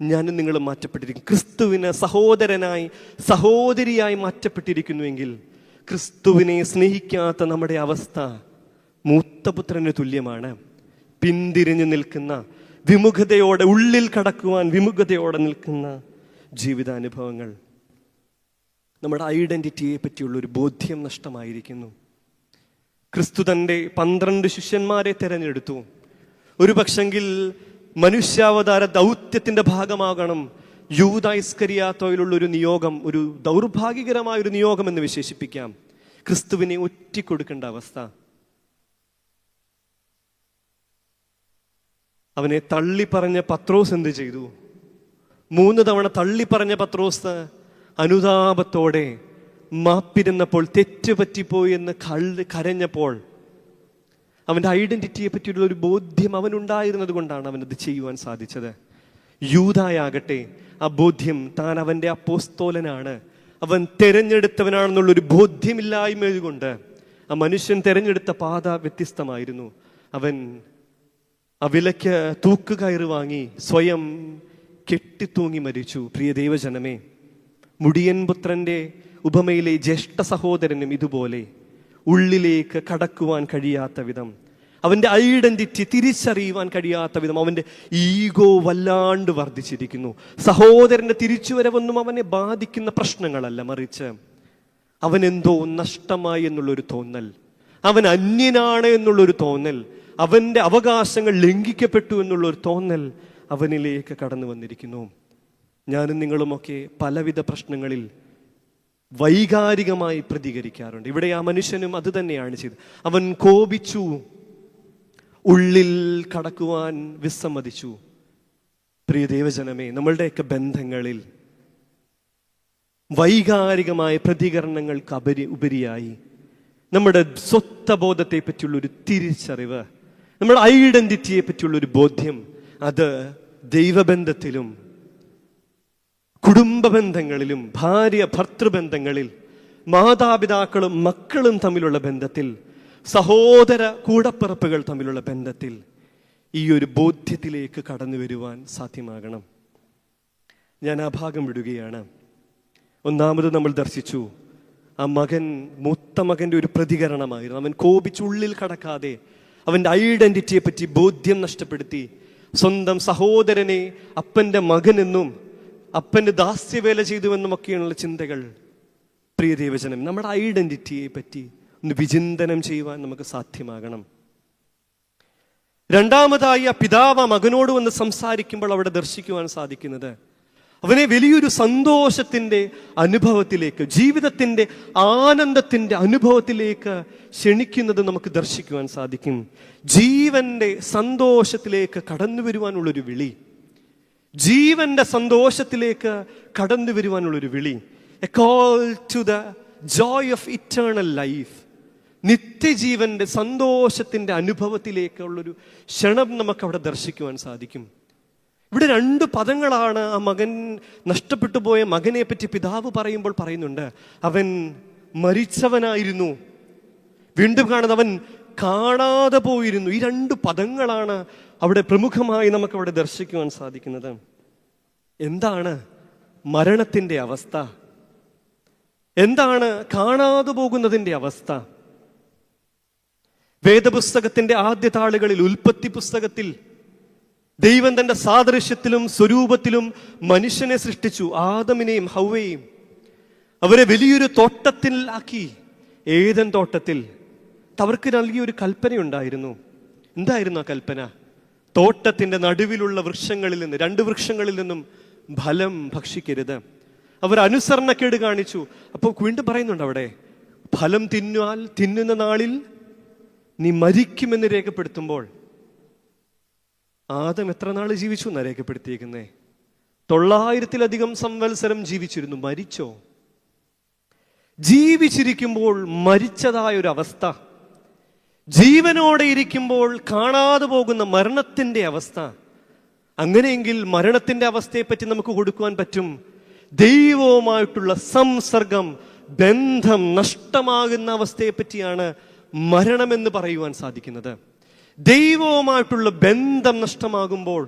[SPEAKER 1] ഞാനും നിങ്ങളും മാറ്റപ്പെട്ടിരിക്കും. ക്രിസ്തുവിന് സഹോദരനായി, സഹോദരിയായി മാറ്റപ്പെട്ടിരിക്കുന്നുവെങ്കിൽ ക്രിസ്തുവിനെ സ്നേഹിക്കാത്ത നമ്മുടെ അവസ്ഥ മൂത്തപുത്രന് തുല്യമാണ്. പിന്തിരിഞ്ഞു നിൽക്കുന്ന, വിമുഖതയോടെ, ഉള്ളിൽ കടക്കുവാൻ വിമുഖതയോടെ നിൽക്കുന്ന ജീവിതാനുഭവങ്ങൾ. നമ്മുടെ ഐഡന്റിറ്റിയെ പറ്റിയുള്ള ഒരു ബോധ്യം നഷ്ടമായിരിക്കുന്നു. ക്രിസ്തു തൻ്റെ 12 ശിഷ്യന്മാരെ തെരഞ്ഞെടുത്തു. ഒരു പക്ഷെങ്കിൽ മനുഷ്യാവതാര ദൗത്യത്തിന്റെ ഭാഗമാകണം യൂദാ ഇസ്കറിയാത്തോയിലുള്ള ഒരു നിയോഗം, ഒരു ദൗർഭാഗ്യകരമായ ഒരു നിയോഗം എന്ന് വിശേഷിപ്പിക്കാം. ക്രിസ്തുവിനെ ഒറ്റിക്കൊടുക്കേണ്ട അവസ്ഥ. അവനെ തള്ളിപ്പറഞ്ഞ പത്രോസ് എന്ത് ചെയ്തു? 3 തവണ തള്ളിപ്പറഞ്ഞ പത്രോസ് അനുതാപത്തോടെ മാപ്പിരുന്നപ്പോൾ, തെറ്റുപറ്റിപ്പോയി എന്ന് കരഞ്ഞപ്പോൾ, അവൻ്റെ ഐഡന്റിറ്റിയെ പറ്റിയുള്ള ഒരു ബോധ്യം അവനുണ്ടായിരുന്നത് കൊണ്ടാണ് അവനത് ചെയ്യുവാൻ സാധിച്ചത്. യൂദായാകട്ടെ ആ ബോധ്യം, താൻ അവൻ്റെ അപ്പോസ്തോലനാണ്, അവൻ തെരഞ്ഞെടുത്തവനാണെന്നുള്ളൊരു ബോധ്യമില്ലായ്മ കൊണ്ട് ആ മനുഷ്യൻ തെരഞ്ഞെടുത്ത പാത വ്യത്യസ്തമായിരുന്നു. അവൻ ആ വിലയ്ക്ക് തൂക്കുകയറ് വാങ്ങി സ്വയം കെട്ടിത്തൂങ്ങി മരിച്ചു. പ്രിയ ദൈവജനമേ, മുടിയൻ പുത്രന്റെ ഉപമയിലെ ജ്യേഷ്ഠ സഹോദരനും ഇതുപോലെ ഉള്ളിലേക്ക് കടക്കുവാൻ കഴിയാത്ത വിധം, അവന്റെ ഐഡന്റിറ്റി തിരിച്ചറിയുവാൻ കഴിയാത്ത വിധം അവന്റെ ഈഗോ വല്ലാണ്ട് വർദ്ധിച്ചിരിക്കുന്നു. സഹോദരന്റെ തിരിച്ചുവരവൊന്നും അവനെ ബാധിക്കുന്ന പ്രശ്നങ്ങളല്ല, മറിച്ച് അവനെന്തോ നഷ്ടമായി എന്നുള്ളൊരു തോന്നൽ, അവൻ അന്യനാണ് എന്നുള്ളൊരു തോന്നൽ, അവന്റെ അവകാശങ്ങൾ ലംഘിക്കപ്പെട്ടു എന്നുള്ളൊരു തോന്നൽ അവനിലേക്ക് കടന്നു വന്നിരിക്കുന്നു. ഞാനും നിങ്ങളുമൊക്കെ പലവിധ പ്രശ്നങ്ങളിൽ വൈകാരികമായി പ്രതികരിക്കാറുണ്ട്. ഇവിടെ ആ മനുഷ്യനും അത് തന്നെയാണ് ചെയ്തത്. അവൻ കോപിച്ചു, ഉള്ളിൽ കടക്കുവാൻ വിസമ്മതിച്ചു. പ്രിയ ദൈവജനമേ, നമ്മളുടെയൊക്കെ ബന്ധങ്ങളിൽ വൈകാരികമായ പ്രതികരണങ്ങൾക്ക് ഉപരിയായി നമ്മുടെ സ്വത്വബോധത്തെ പറ്റിയുള്ള ഒരു തിരിച്ചറിവ്, നമ്മുടെ ഐഡന്റിറ്റിയെ പറ്റിയുള്ള ഒരു ബോധ്യം, അത് ദൈവബന്ധത്തിലും കുടുംബ ബന്ധങ്ങളിലും, ഭാര്യ ഭർത്തൃബന്ധങ്ങളിൽ, മാതാപിതാക്കളും മക്കളും തമ്മിലുള്ള ബന്ധത്തിൽ, സഹോദര കൂടപ്പിറപ്പുകൾ തമ്മിലുള്ള ബന്ധത്തിൽ ഈ ഒരു ബോധ്യത്തിലേക്ക് കടന്നു വരുവാൻ സാധ്യമാകണം. ഞാൻ ആ ഭാഗം വിടുകയാണ്. ഒന്നാമത് നമ്മൾ ദർശിച്ചു, ആ മകൻ, മൂത്ത മകന്റെ ഒരു പ്രതികരണമായിരുന്നു. അവൻ കോപിച്ചുള്ളിൽ കടക്കാതെ അവൻ്റെ ഐഡന്റിറ്റിയെ പറ്റി ബോധ്യം നഷ്ടപ്പെടുത്തി സ്വന്തം സഹോദരനെ അപ്പൻ്റെ മകനെന്നും അപ്പൻ്റെ ദാസ്യവേല ചെയ്തുവെന്നും ഒക്കെയുള്ള ചിന്തകൾ. പ്രിയ ദൈവജനം, നമ്മുടെ ഐഡന്റിറ്റിയെ പറ്റി ഒന്ന് വിചിന്തനം ചെയ്യുവാൻ നമുക്ക് സാധ്യമാകണം. രണ്ടാമതായി, ആ പിതാവ് മകനോട് വന്ന് സംസാരിക്കുമ്പോൾ അവിടെ ദർശിക്കുവാൻ സാധിക്കുന്നത്, അവനെ വലിയൊരു സന്തോഷത്തിൻ്റെ അനുഭവത്തിലേക്ക്, ജീവിതത്തിൻ്റെ ആനന്ദത്തിൻ്റെ അനുഭവത്തിലേക്ക് ക്ഷണിക്കുന്നത് നമുക്ക് ദർശിക്കുവാൻ സാധിക്കും. ജീവന്റെ സന്തോഷത്തിലേക്ക് കടന്നു വരുവാനുള്ളൊരു വിളി, ജീവന്റെ സന്തോഷത്തിലേക്ക് കടന്നു വരുവാനുള്ളൊരു വിളി. A call to the joy of eternal life. നിത്യജീവന്റെ സന്തോഷത്തിന്റെ അനുഭവത്തിലേക്കുള്ളൊരു ക്ഷണം നമുക്ക് അവിടെ ദർശിക്കുവാൻ സാധിക്കും. ഇവിടെ 2 പദങ്ങളാണ് ആ മകൻ, നഷ്ടപ്പെട്ടു പോയ മകനെ പറ്റി പിതാവ് പറയുമ്പോൾ പറയുന്നുണ്ട്. അവൻ മരിച്ചവനായിരുന്നു, വീണ്ടും കാണുന്നത് അവൻ കാണാതെ പോയിരുന്നു. ഈ 2 പദങ്ങളാണ് അവിടെ പ്രമുഖമായി നമുക്ക് അവിടെ ദർശിക്കുവാൻ സാധിക്കുന്നത്. എന്താണ് മരണത്തിന്റെ അവസ്ഥ? എന്താണ് കാണാതെ പോകുന്നതിന്റെ അവസ്ഥ? വേദപുസ്തകത്തിന്റെ ആദ്യ താളുകളിൽ, ഉൽപ്പത്തി പുസ്തകത്തിൽ ദൈവം തന്റെ സാദൃശ്യത്തിലും സ്വരൂപത്തിലും മനുഷ്യനെ സൃഷ്ടിച്ചു, ആദമിനെയും ഹവ്വയെയും. അവരെ വലിയൊരു തോട്ടത്തിൽ ആക്കി, ഏദൻ തോട്ടത്തിൽ. അവർക്ക് നൽകിയൊരു കൽപ്പനയുണ്ടായിരുന്നു. എന്തായിരുന്നു ആ കൽപ്പന? തോട്ടത്തിന്റെ നടുവിലുള്ള വൃക്ഷങ്ങളിൽ നിന്ന്, 2 വൃക്ഷങ്ങളിൽ നിന്നും ഫലം ഭക്ഷിക്കരുത്. അവർ അനുസരണക്കേട് കാണിച്ചു. അപ്പോൾ വീണ്ടും പറയുന്നുണ്ട് അവിടെ, ഫലം തിന്നുന്ന നാളിൽ നീ മരിക്കുമെന്ന് രേഖപ്പെടുത്തുമ്പോൾ, ആദം എത്ര നാൾ ജീവിച്ചു എന്നാ രേഖപ്പെടുത്തിയിരിക്കുന്നേ? 900-ലധികം സംവത്സരം ജീവിച്ചിരുന്നു. മരിച്ചോ? ജീവിച്ചിരിക്കുമ്പോൾ മരിച്ചതായൊരു അവസ്ഥ, ജീവനോടെ ഇരിക്കുമ്പോൾ കാണാതെ പോകുന്ന മരണത്തിന്റെ അവസ്ഥ. അങ്ങനെയെങ്കിൽ മരണത്തിന്റെ അവസ്ഥയെപ്പറ്റി നമുക്ക് കൊടുക്കുവാൻ പറ്റും, ദൈവവുമായിട്ടുള്ള സംസർഗം, ബന്ധം നഷ്ടമാകുന്ന അവസ്ഥയെപ്പറ്റിയാണ് മരണമെന്ന് പറയുവാൻ സാധിക്കുന്നത്. ദൈവവുമായിട്ടുള്ള ബന്ധം നഷ്ടമാകുമ്പോൾ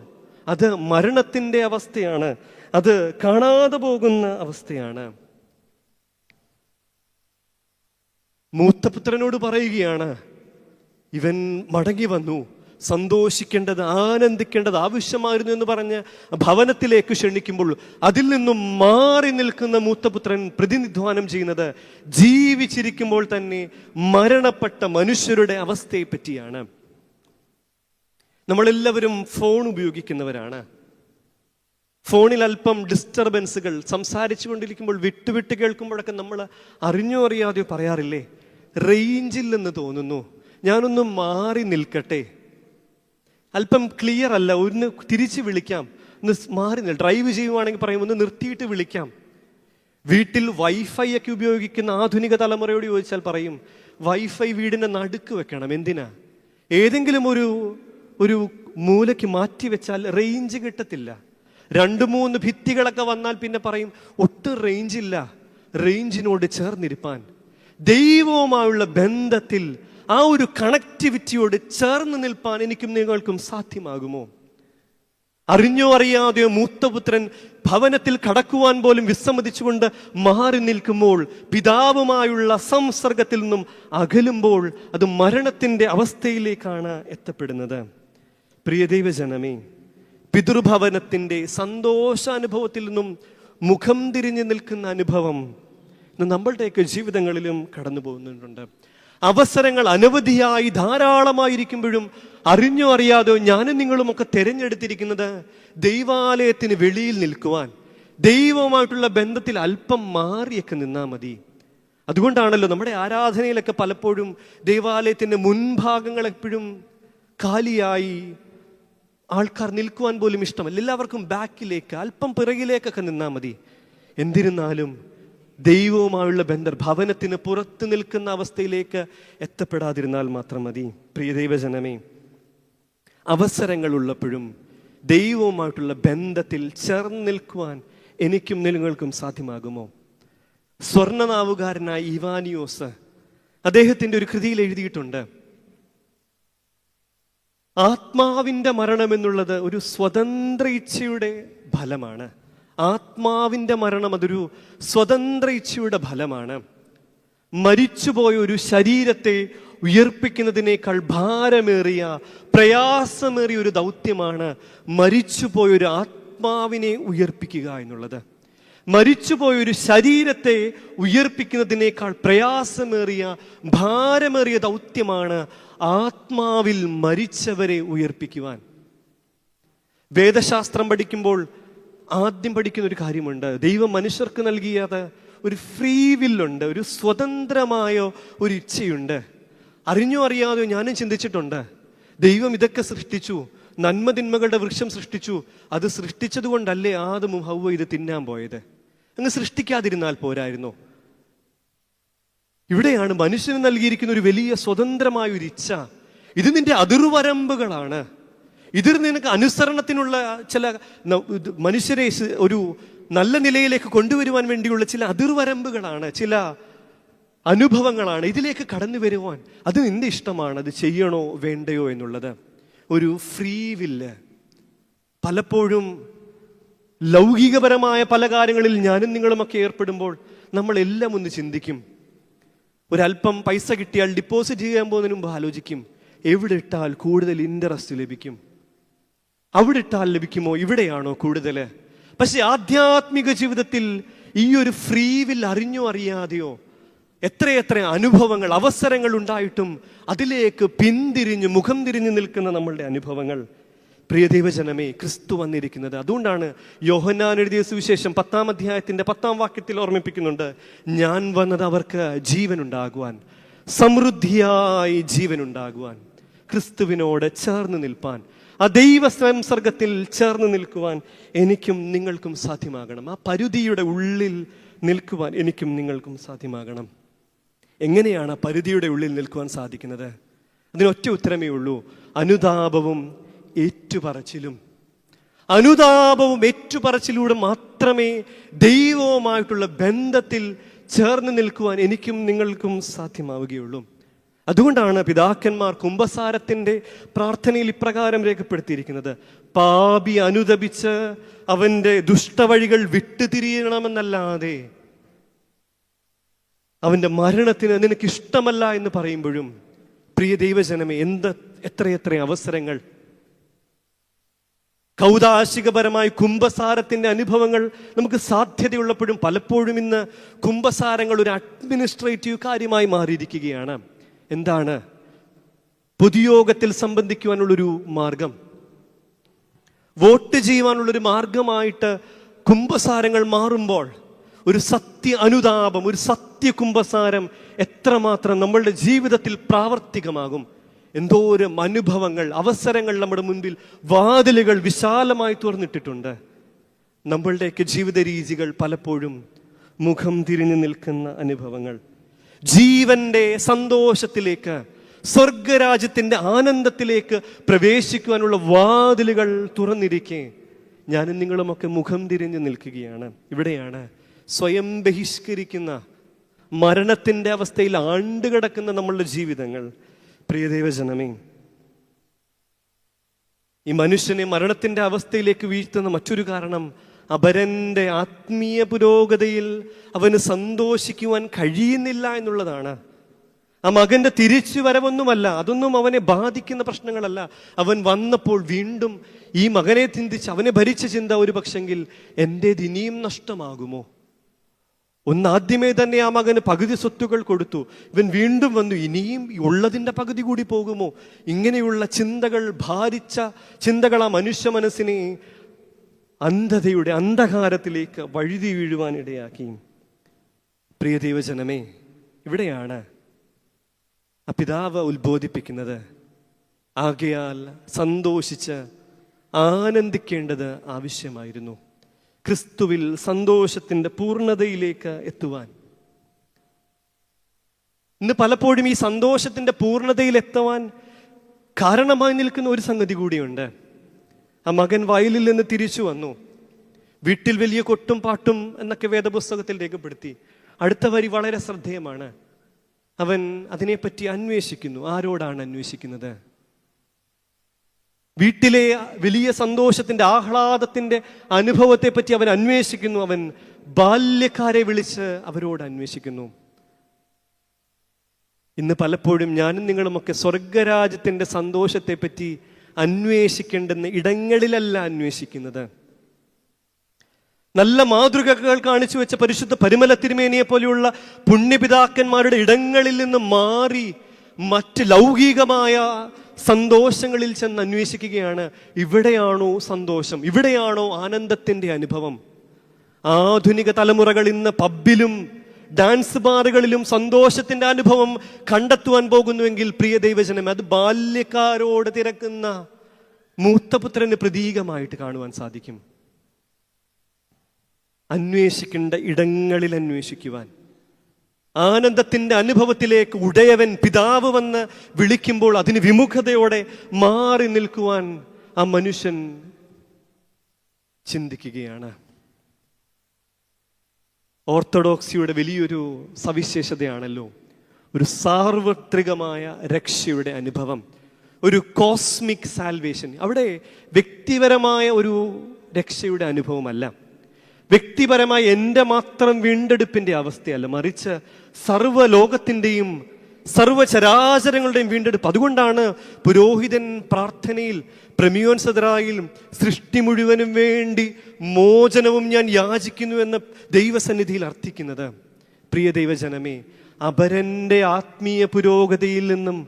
[SPEAKER 1] അത് മരണത്തിന്റെ അവസ്ഥയാണ്, അത് കാണാതെ പോകുന്ന അവസ്ഥയാണ്. മൂത്തപുത്രനോട് പറയുകയാണ്, ഇവൻ മടങ്ങി വന്നു, സന്തോഷിക്കേണ്ടത്, ആനന്ദിക്കേണ്ടത് ആവശ്യമായിരുന്നു എന്ന് പറഞ്ഞ് ഭവനത്തിലേക്ക് ക്ഷണിക്കുമ്പോൾ അതിൽ നിന്നും മാറി നിൽക്കുന്ന മൂത്തപുത്രൻ പ്രതിനിധാനം ചെയ്യുന്നത് ജീവിച്ചിരിക്കുമ്പോൾ തന്നെ മരണപ്പെട്ട മനുഷ്യരുടെ അവസ്ഥയെ പറ്റിയാണ്. നമ്മളെല്ലാവരും ഫോൺ ഉപയോഗിക്കുന്നവരാണ്. ഫോണിൽ അല്പം ഡിസ്റ്റർബൻസുകൾ, സംസാരിച്ചു കൊണ്ടിരിക്കുമ്പോൾ വിട്ടുവിട്ട് കേൾക്കുമ്പോഴൊക്കെ നമ്മൾ അറിഞ്ഞോ അറിയാതെയോ പറയാറില്ലേ, റേഞ്ചില്ലെന്ന് തോന്നുന്നു, ഞാനൊന്ന് മാറി നിൽക്കട്ടെ, അല്പം ക്ലിയർ അല്ല, ഒന്ന് തിരിച്ച് വിളിക്കാം, ഒന്ന് മാറി ഡ്രൈവ് ചെയ്യുവാണെങ്കിൽ പറയും ഒന്ന് നിർത്തിയിട്ട് വിളിക്കാം. വീട്ടിൽ വൈഫൈ ഒക്കെ ഉപയോഗിക്കുന്ന ആധുനിക തലമുറയോട് ചോദിച്ചാൽ പറയും വൈഫൈ വീടിന്റെ നടുക്ക് വെക്കണം. എന്തിനാ? ഏതെങ്കിലും ഒരു മൂലയ്ക്ക് മാറ്റി വെച്ചാൽ റേഞ്ച് കിട്ടത്തില്ല. 2-3 ഭിത്തികളൊക്കെ വന്നാൽ പിന്നെ പറയും ഒട്ടും റേഞ്ചില്ല. റേഞ്ചിനോട് ചേർന്നിരിപ്പാൻ, ദൈവവുമായുള്ള ബന്ധത്തിൽ ആ ഒരു കണക്ടിവിറ്റിയോട് ചേർന്ന് നിൽപ്പാൻ എനിക്കും നിങ്ങൾക്കും സാധ്യമാകുമോ? അറിഞ്ഞോ അറിയാതെയോ മൂത്തപുത്രൻ ഭവനത്തിൽ കടക്കുവാൻ പോലും വിസമ്മതിച്ചുകൊണ്ട് മാറി നിൽക്കുമ്പോൾ, പിതാവുമായുള്ള സംസർഗത്തിൽ നിന്നും അകലുമ്പോൾ അത് മരണത്തിന്റെ അവസ്ഥയിലേക്കാണ് എത്തപ്പെടുന്നത്. പ്രിയ ദൈവജനമേ, പിതൃഭവനത്തിന്റെ സന്തോഷാനുഭവത്തിൽ നിന്നും മുഖം തിരിഞ്ഞു നിൽക്കുന്ന അനുഭവം നമ്മളുടെയൊക്കെ ജീവിതങ്ങളിലും കടന്നു പോകുന്നുണ്ട്. അവസരങ്ങൾ അനവധിയായി ധാരാളമായിരിക്കുമ്പോഴും അറിഞ്ഞോ അറിയാതോ ഞാനും നിങ്ങളുമൊക്കെ തിരഞ്ഞെടുത്തിരിക്കുന്നത് ദൈവാലയത്തിന് വെളിയിൽ നിൽക്കുവാൻ, ദൈവവുമായിട്ടുള്ള ബന്ധത്തിൽ അല്പം മാറിയൊക്കെ നിന്നാൽ മതി. അതുകൊണ്ടാണല്ലോ നമ്മുടെ ആരാധനയിലൊക്കെ പലപ്പോഴും ദൈവാലയത്തിന്റെ മുൻഭാഗങ്ങൾ എപ്പോഴും കാലിയായി, ആൾക്കാർ നിൽക്കുവാൻ പോലും ഇഷ്ടമല്ല. എല്ലാവർക്കും ബാക്കിലേക്ക്, അല്പം പിറകിലേക്കൊക്കെ നിന്നാൽ മതി. എന്നിരുന്നാലും ദൈവവുമായുള്ള ബന്ധം ഭവനത്തിന് പുറത്ത് നിൽക്കുന്ന അവസ്ഥയിലേക്ക് എത്തപ്പെടാതിരുന്നാൽ മാത്രം മതി. പ്രിയ ദൈവജനമേ, അവസരങ്ങൾ ഉള്ളപ്പോഴും ദൈവവുമായിട്ടുള്ള ബന്ധത്തിൽ ചേർന്ന് നിൽക്കുവാൻ എനിക്കും നിങ്ങൾക്കും സാധ്യമാകുമോ? സ്വർണ്ണനാവുകാരനായ ഇവാനിയോസ് അദ്ദേഹത്തിന്റെ ഒരു കൃതിയിൽ എഴുതിയിട്ടുണ്ട്, ആത്മാവിന്റെ മരണം എന്നുള്ളത് ഒരു സ്വതന്ത്ര ഇച്ഛയുടെ ഫലമാണ്. ആത്മാവിന്റെ മരണം അതൊരു സ്വതന്ത്ര ഇച്ഛയുടെ ഫലമാണ്. മരിച്ചുപോയ ഒരു ശരീരത്തെ ഉയർപ്പിക്കുന്നതിനേക്കാൾ ഭാരമേറിയ പ്രയാസമേറിയ ഒരു ദൗത്യമാണ് മരിച്ചുപോയൊരു ആത്മാവിനെ ഉയർപ്പിക്കുക എന്നുള്ളത്. മരിച്ചുപോയൊരു ശരീരത്തെ ഉയർപ്പിക്കുന്നതിനേക്കാൾ പ്രയാസമേറിയ ഭാരമേറിയ ദൗത്യമാണ് ആത്മാവിൽ മരിച്ചവരെ ഉയർപ്പിക്കുവാൻ. വേദശാസ്ത്രം പഠിക്കുമ്പോൾ ആദ്യം പഠിക്കുന്ന ഒരു കാര്യമുണ്ട്. ദൈവം മനുഷ്യർക്ക് നൽകിയത് ഒരു ഫ്രീ വില്ലുണ്ട്, ഒരു സ്വതന്ത്രമായ ഒരു ഇച്ഛയുണ്ട്. അറിഞ്ഞോ അറിയാതെയോ ഞാനും ചിന്തിച്ചിട്ടുണ്ട്, ദൈവം ഇതൊക്കെ സൃഷ്ടിച്ചു, നന്മതിന്മകളുടെ വൃക്ഷം സൃഷ്ടിച്ചു, അത് സൃഷ്ടിച്ചത് കൊണ്ടല്ലേ ആദമും ഹവ്വ ഇത് തിന്നാൻ പോയത്? അങ്ങ് സൃഷ്ടിക്കാതിരുന്നാൽ പോരായിരുന്നോ? ഇവിടെയാണ് മനുഷ്യന് നൽകിയിരിക്കുന്ന ഒരു വലിയ സ്വതന്ത്രമായ ഒരു ഇച്ഛ. ഇത് നിന്റെ അതിർവരമ്പുകളാണ്. ഇതിൽ നിനക്ക് അനുസരണത്തിനുള്ള ചില മനുഷ്യരെ ഒരു നല്ല നിലയിലേക്ക് കൊണ്ടുവരുവാൻ വേണ്ടിയുള്ള ചില അതിർവരമ്പുകളാണ്, ചില അനുഭവങ്ങളാണ്. ഇതിലേക്ക് കടന്നു വരുവാൻ അത് നിന്റെ ഇഷ്ടമാണ്, അത് ചെയ്യണോ വേണ്ടയോ എന്നുള്ളത്. ഒരു ഫ്രീ വില്ല്. പലപ്പോഴും ലൗകികപരമായ പല കാര്യങ്ങളിൽ ഞാനും നിങ്ങളുമൊക്കെ ഏർപ്പെടുമ്പോൾ നമ്മളെല്ലാം ഒന്ന് ചിന്തിക്കും. ഒരല്പം പൈസ കിട്ടിയാൽ ഡിപ്പോസിറ്റ് ചെയ്യാൻ പോകുന്നതിന് മുമ്പ് ആലോചിക്കും, എവിടെ ഇട്ടാൽ കൂടുതൽ ഇൻട്രസ്റ്റ് ലഭിക്കും, അവിടെ ഇട്ടാൽ ലഭിക്കുമോ, ഇവിടെയാണോ കൂടുതൽ? പക്ഷെ ആധ്യാത്മിക ജീവിതത്തിൽ ഈ ഒരു ഫ്രീ വിൽ അറിഞ്ഞോ അറിയാതെയോ എത്രയെത്ര അനുഭവങ്ങൾ, അവസരങ്ങൾ ഉണ്ടായിട്ടും അതിലേക്ക് പിന്തിരിഞ്ഞ് മുഖം തിരിഞ്ഞു നിൽക്കുന്ന നമ്മളുടെ അനുഭവങ്ങൾ. പ്രിയ ദൈവജനമേ, ക്രിസ്തു വന്നിരിക്കുന്നത് അതുകൊണ്ടാണ്. യോഹന്നാൻ എഴുതിയ സുവിശേഷം 10-ാം അധ്യായത്തിന്റെ 10-ാം വാക്യത്തിൽ ഓർമ്മിപ്പിക്കുന്നുണ്ട്, ഞാൻ വന്നത് അവർക്ക് ജീവനുണ്ടാകുവാൻ, സമൃദ്ധിയായി ജീവനുണ്ടാകുവാൻ, ക്രിസ്തുവിനോട് ചേർന്ന് നിൽപ്പാൻ, ആ ദൈവ സംസർഗത്തിൽ ചേർന്ന് നിൽക്കുവാൻ എനിക്കും നിങ്ങൾക്കും സാധ്യമാകണം. ആ പരിധിയുടെ ഉള്ളിൽ നിൽക്കുവാൻ എനിക്കും നിങ്ങൾക്കും സാധ്യമാകണം. എങ്ങനെയാണ് ആ പരിധിയുടെ ഉള്ളിൽ നിൽക്കുവാൻ സാധിക്കുന്നത്? അതിനൊറ്റ ഉത്തരമേ ഉള്ളൂ, അനുതാപവും ഏറ്റുപറച്ചിലും. അനുതാപവും ഏറ്റുപറച്ചിലൂടെ മാത്രമേ ദൈവവുമായിട്ടുള്ള ബന്ധത്തിൽ ചേർന്ന് നിൽക്കുവാൻ എനിക്കും നിങ്ങൾക്കും സാധ്യമാവുകയുള്ളൂ. അതുകൊണ്ടാണ് പിതാക്കന്മാർ കുമ്പസാരത്തിന്റെ പ്രാർത്ഥനയിൽ ഇപ്രകാരം രേഖപ്പെടുത്തിയിരിക്കുന്നത്, പാപി അനുതപിച്ച് അവന്റെ ദുഷ്ടവഴികൾ വിട്ടുതിരിയണമെന്നല്ലാതെ അവന്റെ മരണത്തിന് നിനക്ക് ഇഷ്ടമല്ല എന്ന് പറയുമ്പോഴും, പ്രിയ ദൈവജനമേ, എത്രയെത്ര അവസരങ്ങൾ! കൗതാശികപരമായി കുംഭസാരത്തിന്റെ അനുഭവങ്ങൾ നമുക്ക് സാധ്യതയുള്ളപ്പോഴും പലപ്പോഴും ഇന്ന് കുംഭസാരങ്ങൾ ഒരു അഡ്മിനിസ്ട്രേറ്റീവ് കാര്യമായി മാറിയിരിക്കുകയാണ്. എന്താണ്? പൊതുയോഗത്തിൽ സംബന്ധിക്കുവാനുള്ളൊരു മാർഗം, വോട്ട് ചെയ്യുവാനുള്ളൊരു മാർഗമായിട്ട് കുംഭസാരങ്ങൾ മാറുമ്പോൾ ഒരു സത്യ അനുതാപം, ഒരു സത്യ കുംഭസാരം എത്രമാത്രം നമ്മളുടെ ജീവിതത്തിൽ പ്രാവർത്തികമാകും! എന്തോരം അനുഭവങ്ങൾ, അവസരങ്ങൾ നമ്മുടെ മുൻപിൽ വാതിലുകൾ വിശാലമായി തുറന്നിട്ടിട്ടുണ്ട്. നമ്മളുടെയൊക്കെ ജീവിത രീതികൾ പലപ്പോഴും മുഖം തിരിഞ്ഞു നിൽക്കുന്ന അനുഭവങ്ങൾ. ജീവന്റെ സന്തോഷത്തിലേക്ക്, സ്വർഗരാജ്യത്തിന്റെ ആനന്ദത്തിലേക്ക് പ്രവേശിക്കുവാനുള്ള വാതിലുകൾ തുറന്നിരിക്കെ ഞാനും നിങ്ങളുമൊക്കെ മുഖം തിരിഞ്ഞു നിൽക്കുകയാണ്. ഇവിടെയാണ് സ്വയം ബഹിഷ്കരിക്കുന്ന, മരണത്തിന്റെ അവസ്ഥയിൽ ആണ്ടുകിടക്കുന്ന നമ്മളുടെ ജീവിതങ്ങൾ. പ്രിയ ദൈവജനമേ, ഈ മനുഷ്യനെ മരണത്തിന്റെ അവസ്ഥയിലേക്ക് വീഴ്ത്തുന്ന മറ്റൊരു കാരണം അപരന്റെ ആത്മീയ പുരോഗതിയിൽ അവന് സന്തോഷിക്കുവാൻ കഴിയുന്നില്ല എന്നുള്ളതാണ്. ആ മകന്റെ തിരിച്ചു വരവൊന്നുമല്ല, അതൊന്നും അവനെ ബാധിക്കുന്ന പ്രശ്നങ്ങളല്ല. അവൻ വന്നപ്പോൾ വീണ്ടും ഈ മകനെ ചിന്തിച്ച് അവനെ ഭരിച്ച ചിന്ത ഒരു പക്ഷെങ്കിൽ എന്റേത് ഇനിയും നഷ്ടമാകുമോ? ഒന്നാദ്യമേ തന്നെ ആ മകന് പകുതി സ്വത്തുകൾ കൊടുത്തു, ഇവൻ വീണ്ടും വന്നു, ഇനിയും ഉള്ളതിൻ്റെ പകുതി കൂടി പോകുമോ? ഇങ്ങനെയുള്ള ചിന്തകൾ, ഭാരിച്ച ചിന്തകൾ ആ മനുഷ്യ മനസ്സിനെ അന്ധതയുടെ അന്ധകാരത്തിലേക്ക് വഴുതി വീഴുവാനിടയാക്കി. പ്രിയ ദൈവജനമേ, ഇവിടെയാണ് ആ പിതാവ് ഉത്ബോധിപ്പിക്കുന്നത്, ആകയാൽ സന്തോഷിച്ച് ആനന്ദിക്കേണ്ടത് ആവശ്യമായിരുന്നു. ക്രിസ്തുവിൽ സന്തോഷത്തിന്റെ പൂർണ്ണതയിലേക്ക് എത്തുവാൻ. ഇന്ന് പലപ്പോഴും ഈ സന്തോഷത്തിന്റെ പൂർണ്ണതയിൽ എത്തുവാൻ കാരണമായി നിൽക്കുന്ന ഒരു സംഗതി കൂടിയുണ്ട്. ആ മകൻ വയലിൽ നിന്ന് തിരിച്ചു വന്നു, വീട്ടിൽ വലിയ കൊട്ടും പാട്ടും എന്നൊക്കെ വേദപുസ്തകത്തിൽ രേഖപ്പെടുത്തി. അടുത്ത വരി വളരെ ശ്രദ്ധേയമാണ്. അവൻ അതിനെപ്പറ്റി അന്വേഷിക്കുന്നു. ആരോടാണ് അന്വേഷിക്കുന്നത്? വീട്ടിലെ വലിയ സന്തോഷത്തിന്റെ, ആഹ്ലാദത്തിന്റെ അനുഭവത്തെ പറ്റി അവൻ അന്വേഷിക്കുന്നു. അവൻ ബാല്യക്കാരെ വിളിച്ച് അവരോട് അന്വേഷിക്കുന്നു. ഇന്ന് പലപ്പോഴും ഞാനും നിങ്ങളുമൊക്കെ സ്വർഗരാജ്യത്തിന്റെ സന്തോഷത്തെ പറ്റി അന്വേഷിക്കേണ്ടുന്ന ഇടങ്ങളിലല്ല അന്വേഷിക്കുന്നത്. നല്ല മാതൃകകൾ കാണിച്ചു വെച്ച പരിശുദ്ധ പരിമല തിരുമേനിയെ പോലെയുള്ള പുണ്യപിതാക്കന്മാരുടെ ഇടങ്ങളിൽ നിന്ന് മാറി മറ്റ് ലൗകികമായ സന്തോഷങ്ങളിൽ ചെന്ന് അന്വേഷിക്കുകയാണ്. ഇവിടെയാണോ സന്തോഷം? ഇവിടെയാണോ ആനന്ദത്തിന്റെ അനുഭവം? ആധുനിക തലമുറകൾ ഇന്ന് പബ്ബിലും ഡാൻസ് ബാറുകളിലും സന്തോഷത്തിന്റെ അനുഭവം കണ്ടെത്തുവാൻ പോകുന്നുവെങ്കിൽ പ്രിയ ദൈവജനം, അത് ബാല്യക്കാരോട് തിരക്കുന്ന മൂത്തപുത്രന് പ്രതീകമായിട്ട് കാണുവാൻ സാധിക്കും. അന്വേഷിക്കേണ്ട ഇടങ്ങളിൽ അന്വേഷിക്കുവാൻ, ആനന്ദത്തിന്റെ അനുഭവത്തിലേക്ക് ഉടയവൻ പിതാവ് വന്ന് വിളിക്കുമ്പോൾ അതിന് വിമുഖതയോടെ മാറി നിൽക്കുവാൻ ആ മനുഷ്യൻ ചിന്തിക്കുകയാണ്. ഓർത്തഡോക്സിയുടെ വലിയൊരു സവിശേഷതയാണല്ലോ ഒരു സാർവത്രികമായ രക്ഷയുടെ അനുഭവം, ഒരു കോസ്മിക് സാൽവേഷൻ. അവിടെ വ്യക്തിപരമായ ഒരു രക്ഷയുടെ അനുഭവമല്ല, വ്യക്തിപരമായ എൻ്റെ മാത്രം വീണ്ടെടുപ്പിന്റെ അവസ്ഥയല്ല, മറിച്ച് സർവ്വലോകത്തിൻ്റെയും സർവ്വചരാചരങ്ങളുടെയും വീണ്ടെടുപ്പ്. അതുകൊണ്ടാണ് പുരോഹിതൻ പ്രാർത്ഥനയിൽ പ്രമിയോൻ സദറായിൽ സൃഷ്ടി മുഴുവനും വേണ്ടി മോചനവും ഞാൻ യാചിക്കുന്നു എന്ന ദൈവസന്നിധിയിൽ അർത്ഥിക്കുന്നത്. പ്രിയ ദൈവജനമേ, അപരന്റെ ആത്മീയ പുരോഗതിയിൽ നിന്നും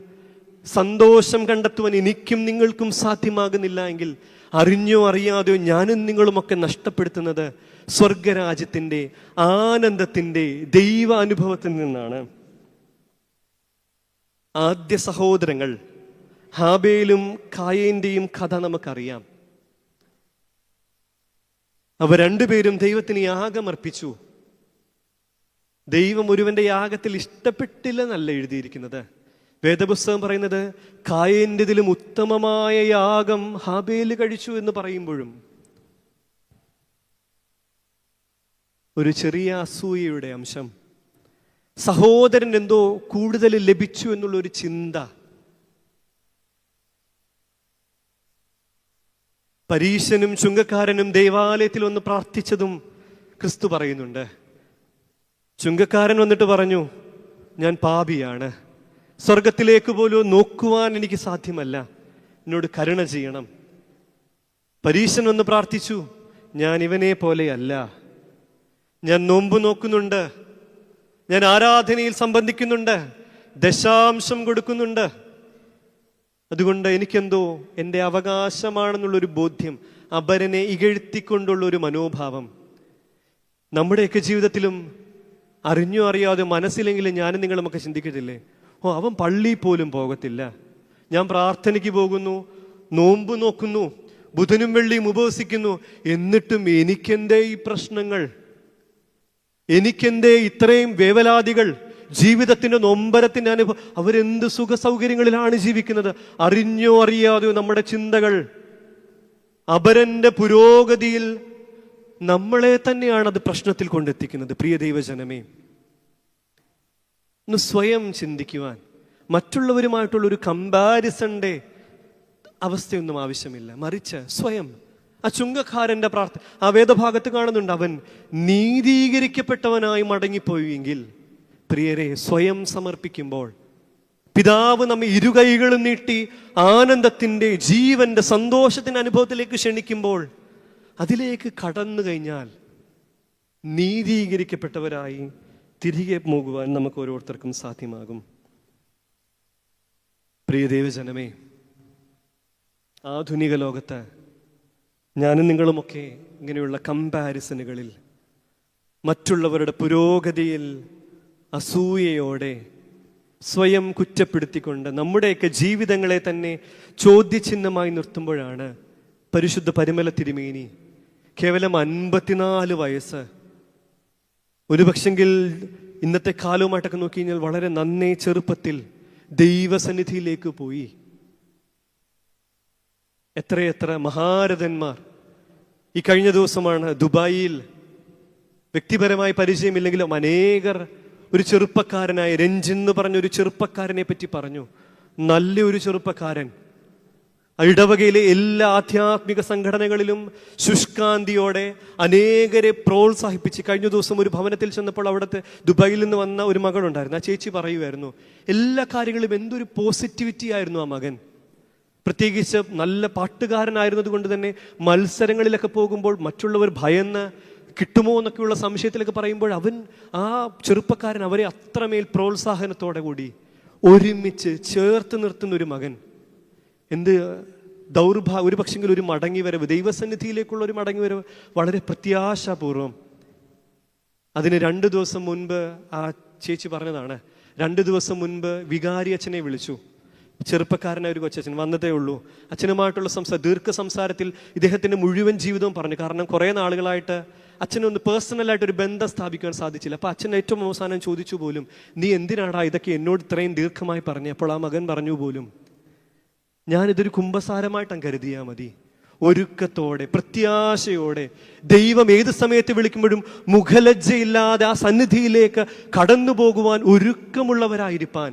[SPEAKER 1] സന്തോഷം കണ്ടെത്തുവാൻ എനിക്കും നിങ്ങൾക്കും സാധ്യമാകുന്നില്ല എങ്കിൽ അറിഞ്ഞോ അറിയാതെയോ ഞാനും നിങ്ങളുമൊക്കെ നഷ്ടപ്പെടുത്തുന്നത് സ്വർഗരാജ്യത്തിന്റെ ആനന്ദത്തിന്റെ ദൈവ അനുഭവത്തിൽ നിന്നാണ്. ആദ്യ സഹോദരങ്ങൾ ഹാബേലും കായേന്റെയും കഥ നമുക്കറിയാം. അവർ രണ്ടുപേരും ദൈവത്തിന് യാഗമർപ്പിച്ചു. ദൈവം ഒരുവന്റെ യാഗത്തിൽ ഇഷ്ടപ്പെട്ടില്ലെന്നല്ല എഴുതിയിരിക്കുന്നത്. വേദപുസ്തകം പറയുന്നത് കായേന്റെതിലും ഉത്തമമായ യാഗം ഹാബേല് കഴിച്ചു എന്ന് പറയുമ്പോഴും ഒരു ചെറിയ അസൂയയുടെ അംശം, സഹോദരൻ എന്തോ കൂടുതൽ ലഭിച്ചു എന്നുള്ള ഒരു ചിന്ത. പരീശനും ചുങ്കക്കാരനും ദേവാലയത്തിൽ വന്ന് പ്രാർത്ഥിച്ചതും ക്രിസ്തു പറയുന്നുണ്ട്. ചുങ്കക്കാരൻ വന്നിട്ട് പറഞ്ഞു, ഞാൻ പാപിയാണ്, സ്വർഗത്തിലേക്ക് പോലും നോക്കുവാൻ എനിക്ക് സാധ്യമല്ല, എന്നോട് കരുണ ചെയ്യണം. പരീശൻ വന്ന് പ്രാർത്ഥിച്ചു, ഞാൻ ഇവനെ പോലെയല്ല, ഞാൻ നോമ്പ് നോക്കുന്നുണ്ട്, ഞാൻ ആരാധനയിൽ സംബന്ധിക്കുന്നുണ്ട്, ദശാംശം കൊടുക്കുന്നുണ്ട്, അതുകൊണ്ട് എനിക്കെന്തോ എൻ്റെ അവകാശമാണെന്നുള്ളൊരു ബോധ്യം, അപരനെ ഇകഴ്ത്തിക്കൊണ്ടുള്ള ഒരു മനോഭാവം. നമ്മുടെയൊക്കെ ജീവിതത്തിലും അറിഞ്ഞോ അറിയാതെ മനസ്സിലെങ്കിലും ഞാനും നിങ്ങളുമൊക്കെ ചിന്തിക്കത്തില്ലേ, ഓ അവൻ പള്ളിയിൽ പോലും പോകത്തില്ല, ഞാൻ പ്രാർത്ഥനയ്ക്ക് പോകുന്നു, നോമ്പ് നോക്കുന്നു, ബുധനും വെള്ളിയും ഉപവസിക്കുന്നു, എന്നിട്ടും എനിക്കെന്തേ ഈ പ്രശ്നങ്ങൾ, എനിക്കെന്തേ ഇത്രയും വേവലാതികൾ, ജീവിതത്തിന്റെ നൊമ്പരത്തിന്റെ അനുഭവം. അവരെന്ത് സുഖ സൗകര്യങ്ങളിലാണ് ജീവിക്കുന്നത്. അറിഞ്ഞോ അറിയാതെയോ നമ്മുടെ ചിന്തകൾ അപരന്റെ പുരോഗതിയിൽ നമ്മളെ തന്നെയാണ് അത് പ്രശ്നത്തിൽ കൊണ്ടെത്തിക്കുന്നത്. പ്രിയ ദൈവജനമേ, ഒന്ന് സ്വയം ചിന്തിക്കുവാൻ, മറ്റുള്ളവരുമായിട്ടുള്ള ഒരു കമ്പാരിസന്റെ അവസ്ഥയൊന്നും ആവശ്യമില്ല, മറിച്ച് സ്വയം. ആ ചുങ്കക്കാരന്റെ പ്രാർത്ഥന ആ വേദഭാഗത്ത് കാണുന്നുണ്ട്. അവൻ നീതീകരിക്കപ്പെട്ടവനായി മടങ്ങിപ്പോയെങ്കിൽ പ്രിയരെ, സ്വയം സമർപ്പിക്കുമ്പോൾ പിതാവ് നമ്മെ ഇരുകൈകളും നീട്ടി ആനന്ദത്തിന്റെ, ജീവന്റെ, സന്തോഷത്തിന്റെ അനുഭവത്തിലേക്ക് ക്ഷണിക്കുമ്പോൾ അതിലേക്ക് കടന്നു കഴിഞ്ഞാൽ നീതീകരിക്കപ്പെട്ടവരായി തിരികെ പോകുവാൻ നമുക്ക് ഓരോരുത്തർക്കും സാധ്യമാകും. പ്രിയ ദൈവജനമേ, ആധുനിക ലോകത്ത് ഞാനും നിങ്ങളുമൊക്കെ ഇങ്ങനെയുള്ള കമ്പാരിസനുകളിൽ, മറ്റുള്ളവരുടെ പുരോഗതിയിൽ അസൂയയോടെ സ്വയം കുറ്റപ്പെടുത്തിക്കൊണ്ട് നമ്മുടെയൊക്കെ ജീവിതങ്ങളെ തന്നെ ചോദ്യചിഹ്നമായി നിർത്തുമ്പോഴാണ് പരിശുദ്ധ പരിമല തിരുമേനി കേവലം 54 വയസ്സ്, ഒരുപക്ഷെങ്കിൽ ഇന്നത്തെ കാലവുമായിട്ടൊക്കെ നോക്കി കഴിഞ്ഞാൽ വളരെ നന്നേ ചെറുപ്പത്തിൽ ദൈവസന്നിധിയിലേക്ക് പോയി. എത്രയെത്ര മഹാരഥന്മാർ ഈ കഴിഞ്ഞ ദിവസമാണ് ദുബായിൽ വ്യക്തിപരമായി പരിചയമില്ലെങ്കിലും അനേകർ ഒരു ചെറുപ്പക്കാരനായ രഞ്ജിൻ എന്ന് പറഞ്ഞൊരു ചെറുപ്പക്കാരനെ പറ്റി പറഞ്ഞു. നല്ലൊരു ചെറുപ്പക്കാരൻ. ഇടവകയിലെ എല്ലാ ആധ്യാത്മിക സംഘടനകളിലും ശുഷ്കാന്തിയോടെ അനേകരെ പ്രോത്സാഹിപ്പിച്ച്. കഴിഞ്ഞ ദിവസം ഒരു ഭവനത്തിൽ ചെന്നപ്പോൾ അവിടുത്തെ ദുബായിൽ നിന്ന് വന്ന ഒരു മകളുണ്ടായിരുന്നു. ആ ചേച്ചി പറയുമായിരുന്നു, എല്ലാ കാര്യങ്ങളും എന്തൊരു പോസിറ്റിവിറ്റി ആയിരുന്നു ആ മകൻ. പ്രത്യേകിച്ച് നല്ല പാട്ടുകാരനായിരുന്നത് കൊണ്ട് തന്നെ മത്സരങ്ങളിലൊക്കെ പോകുമ്പോൾ മറ്റുള്ളവർ ഭയന്ന് കിട്ടുമോ എന്നൊക്കെയുള്ള സംശയത്തിലൊക്കെ പറയുമ്പോൾ ആ ചെറുപ്പക്കാരൻ അവരെ അത്രമേൽ പ്രോത്സാഹനത്തോടെ കൂടി ഒരുമിച്ച് ചേർത്ത് നിർത്തുന്ന ഒരു മകൻ. എന്ത് ഒരു പക്ഷെങ്കിൽ ഒരു മടങ്ങിവരവ്, ദൈവസന്നിധിയിലേക്കുള്ള ഒരു മടങ്ങിവരവ് വളരെ പ്രത്യാശാപൂർവം. അതിന് 2 ദിവസം മുൻപ് ആ ചേച്ചി പറഞ്ഞതാണ്, 2 ദിവസം മുൻപ് വികാരി അച്ഛനെ വിളിച്ചു. ചെറുപ്പക്കാരനായ ഒരു കൊച്ചച്ഛൻ വന്നതേ ഉള്ളൂ. അച്ഛനുമായിട്ടുള്ള ദീർഘ സംസാരത്തിൽ ഇദ്ദേഹത്തിന്റെ മുഴുവൻ ജീവിതവും പറഞ്ഞു. കാരണം കുറെ നാളുകളായിട്ട് അച്ഛനൊന്ന് പേഴ്സണലായിട്ട് ഒരു ബന്ധം സ്ഥാപിക്കാൻ സാധിച്ചില്ല. അപ്പൊ അച്ഛൻ ഏറ്റവും അവസാനം ചോദിച്ചു പോലും, നീ എന്തിനാടാ ഇതൊക്കെ എന്നോട് ഇത്രയും ദീർഘമായി പറഞ്ഞു? അപ്പോൾ ആ മകൻ പറഞ്ഞു പോലും, ഞാനിതൊരു കുമ്പസാരമായിട്ടാണ് കരുതിയാൽ മതി. ഒരുക്കത്തോടെ പ്രത്യാശയോടെ ദൈവം ഏത് സമയത്ത് വിളിക്കുമ്പോഴും മുഖലജ്ജയില്ലാതെ ആ സന്നിധിയിലേക്ക് കടന്നു പോകുവാൻ ഒരുക്കമുള്ളവരായിരിക്കാൻ,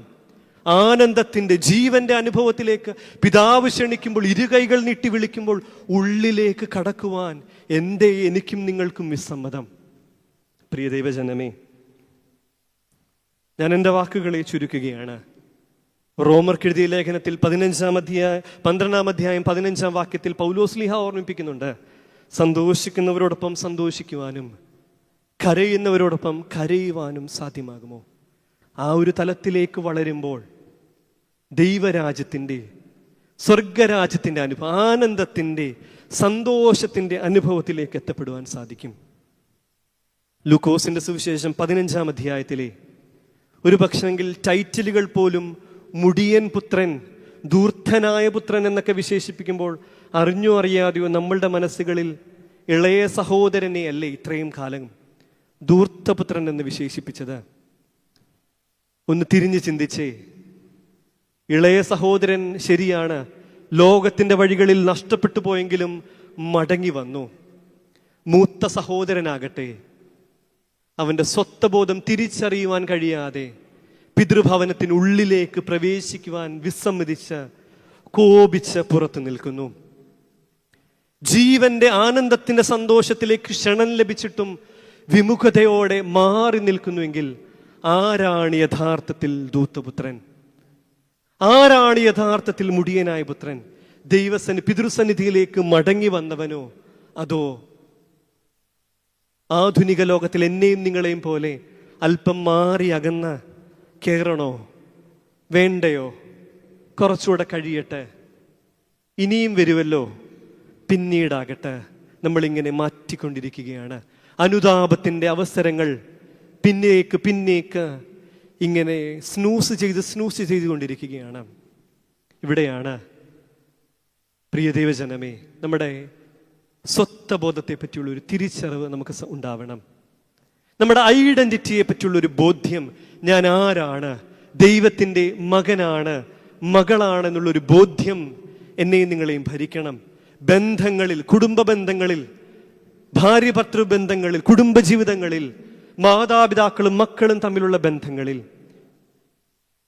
[SPEAKER 1] ആനന്ദത്തിന്റെ ജീവന്റെ അനുഭവത്തിലേക്ക് പിതാവ് ക്ഷണിക്കുമ്പോൾ ഇരുകൈകൾ നീട്ടി വിളിക്കുമ്പോൾ ഉള്ളിലേക്ക് കടക്കുവാൻ എന്തേ എനിക്കും നിങ്ങൾക്കും വിസമ്മതം? പ്രിയ ദൈവജനമേ, ഞാൻ എൻ്റെ വാക്കുകളെ ചുരുക്കുകയാണ്. റോമർക്കെഴുതിയ ലേഖനത്തിൽ 12-ാം അധ്യായം 15-ാം വാക്യത്തിൽ പൗലോസ്ലീഹ ഓർമ്മിപ്പിക്കുന്നുണ്ട്, സന്തോഷിക്കുന്നവരോടൊപ്പം സന്തോഷിക്കുവാനും കരയുന്നവരോടൊപ്പം കരയുവാനും സാധ്യമാകുമോ? ആ ഒരു തലത്തിലേക്ക് വളരുമ്പോൾ ദൈവരാജ്യത്തിൻ്റെ, സ്വർഗരാജ്യത്തിൻ്റെ അനുഭവം, ആനന്ദത്തിൻ്റെ, സന്തോഷത്തിൻ്റെ അനുഭവത്തിലേക്ക് എത്തപ്പെടുവാൻ സാധിക്കും. ലൂക്കോസിന്റെ സുവിശേഷം 15-ാം അധ്യായത്തിലെ ഒരു പക്ഷെങ്കിൽ ടൈറ്റിലുകൾ പോലും മുടിയൻ പുത്രൻ, ധൂർത്തനായ പുത്രൻ എന്നൊക്കെ വിശേഷിപ്പിക്കുമ്പോൾ അറിഞ്ഞോ അറിയാതെയോ നമ്മളുടെ മനസ്സുകളിൽ ഇളയ സഹോദരനെ അല്ലേ ഇത്രയും കാലം ധൂർത്തപുത്രൻ എന്ന് വിശേഷിപ്പിച്ചത്? ഒന്ന് തിരിഞ്ഞു ചിന്തിച്ചേ. ഇളയ സഹോദരൻ ശരിയാണ്, ലോകത്തിന്റെ വഴികളിൽ നഷ്ടപ്പെട്ടു പോയെങ്കിലും മടങ്ങി വന്നു. മൂത്ത സഹോദരനാകട്ടെ, അവന്റെ സ്വത്വബോധം തിരിച്ചറിയുവാൻ കഴിയാതെ പിതൃഭവനത്തിനുള്ളിലേക്ക് പ്രവേശിക്കുവാൻ വിസമ്മതിച്ച് കോപിച്ച് പുറത്തു നിൽക്കുന്നു. ജീവന്റെ ആനന്ദത്തിന്റെ സന്തോഷത്തിലേക്ക് ക്ഷണം ലഭിച്ചിട്ടും വിമുഖതയോടെ മാറി നിൽക്കുന്നുവെങ്കിൽ ആരാണ് യഥാർത്ഥത്തിൽ ധൂർത്തപുത്രൻ? ആരാണ് യഥാർത്ഥത്തിൽ മുടിയനായ പുത്രൻ? പിതൃസന്നിധിയിലേക്ക് മടങ്ങി വന്നവനോ, അതോ ആധുനിക ലോകത്തിൽ എന്നെയും നിങ്ങളെയും പോലെ അല്പം മാറി അകന്ന് കേറണോ? വേണ്ടയോ? കുറച്ചുകൂടെ കഴിയട്ടെ, ഇനിയും വരുമല്ലോ, പിന്നീടാകട്ടെ. നമ്മളിങ്ങനെ മാറ്റിക്കൊണ്ടിരിക്കുകയാണ്. അനുതാപത്തിന്റെ അവസരങ്ങൾ പിന്നേക്ക് ഇങ്ങനെ സ്നൂസ് ചെയ്തുകൊണ്ടിരിക്കുകയാണ്. ഇവിടെയാണ് പ്രിയ ദൈവജനമേ, നമ്മുടെ സ്വത്വബോധത്തെ പറ്റിയുള്ള ഒരു തിരിച്ചറിവ് നമുക്ക് ഉണ്ടാവണം. നമ്മുടെ ഐഡന്റിറ്റിയെ പറ്റിയുള്ള ഒരു ബോധ്യം, ഞാൻ ആരാണ്, ദൈവത്തിൻ്റെ മകനാണ്, മകളാണെന്നുള്ളൊരു ബോധ്യം എന്നെയും നിങ്ങളെയും ഭരിക്കണം. ബന്ധങ്ങളിൽ, കുടുംബ ബന്ധങ്ങളിൽ, ഭാര്യ ഭർത്തൃ ബന്ധങ്ങളിൽ, കുടുംബജീവിതങ്ങളിൽ, മാതാപിതാക്കളും മക്കളും തമ്മിലുള്ള ബന്ധങ്ങളിൽ,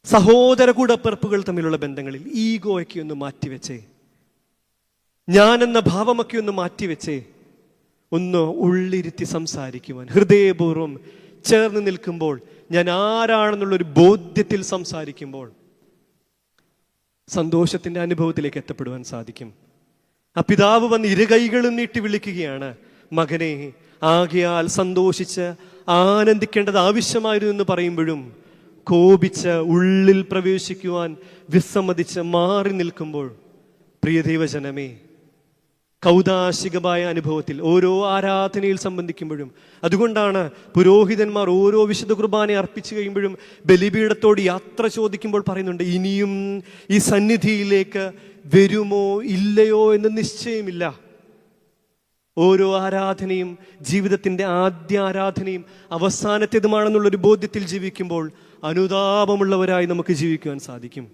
[SPEAKER 1] സഹോദര കൂടപ്പിറപ്പുകൾ തമ്മിലുള്ള ബന്ധങ്ങളിൽ ഈഗോയൊക്കെ ഒന്ന് മാറ്റിവെച്ചേ, ഞാനെന്ന ഭാവമൊക്കെ ഒന്ന് മാറ്റിവെച്ചേ, ഒന്ന് ഉള്ളിരുത്തി സംസാരിക്കുവാൻ, ഹൃദയപൂർവ്വം ചേർന്ന് നിൽക്കുമ്പോൾ, ഞാൻ ആരാണെന്നുള്ളൊരു ബോധ്യത്തിൽ സംസാരിക്കുമ്പോൾ സന്തോഷത്തിന്റെ അനുഭവത്തിലേക്ക് എത്തപ്പെടുവാൻ സാധിക്കും. ആ പിതാവ് വന്ന് ഇരുകൈകളും നീട്ടി വിളിക്കുകയാണ്, മകനെ, ആകയാൽ സന്തോഷിച്ച് ആനന്ദിക്കേണ്ടത് ആവശ്യമായിരുന്നു എന്ന് പറയുമ്പോഴും കോപിച്ച് ഉള്ളിൽ പ്രവേശിക്കുവാൻ വിസമ്മതിച്ച് മാറി നിൽക്കുമ്പോൾ, പ്രിയ ദൈവജനമേ, കൗതാശികമായ അനുഭവത്തിൽ ഓരോ ആരാധനയിൽ സംബന്ധിക്കുമ്പോഴും, അതുകൊണ്ടാണ് പുരോഹിതന്മാർ ഓരോ വിശുദ്ധ കുർബാന അർപ്പിച്ചു കഴിയുമ്പോഴും ബലിപീഠത്തോട് യാത്ര ചോദിക്കുമ്പോൾ പറയുന്നുണ്ട്, ഇനിയും ഈ സന്നിധിയിലേക്ക് വരുമോ ഇല്ലയോ എന്ന് നിശ്ചയമില്ല. ഓരോ ആരാധനയും ജീവിതത്തിന്റെ ആദ്യ ആരാധനയും അവസാനത്തേതുമാണെന്നുള്ളൊരു ബോധ്യത്തിൽ ജീവിക്കുമ്പോൾ അനുതാപമുള്ളവരായി നമുക്ക് ജീവിക്കുവാൻ സാധിക്കും.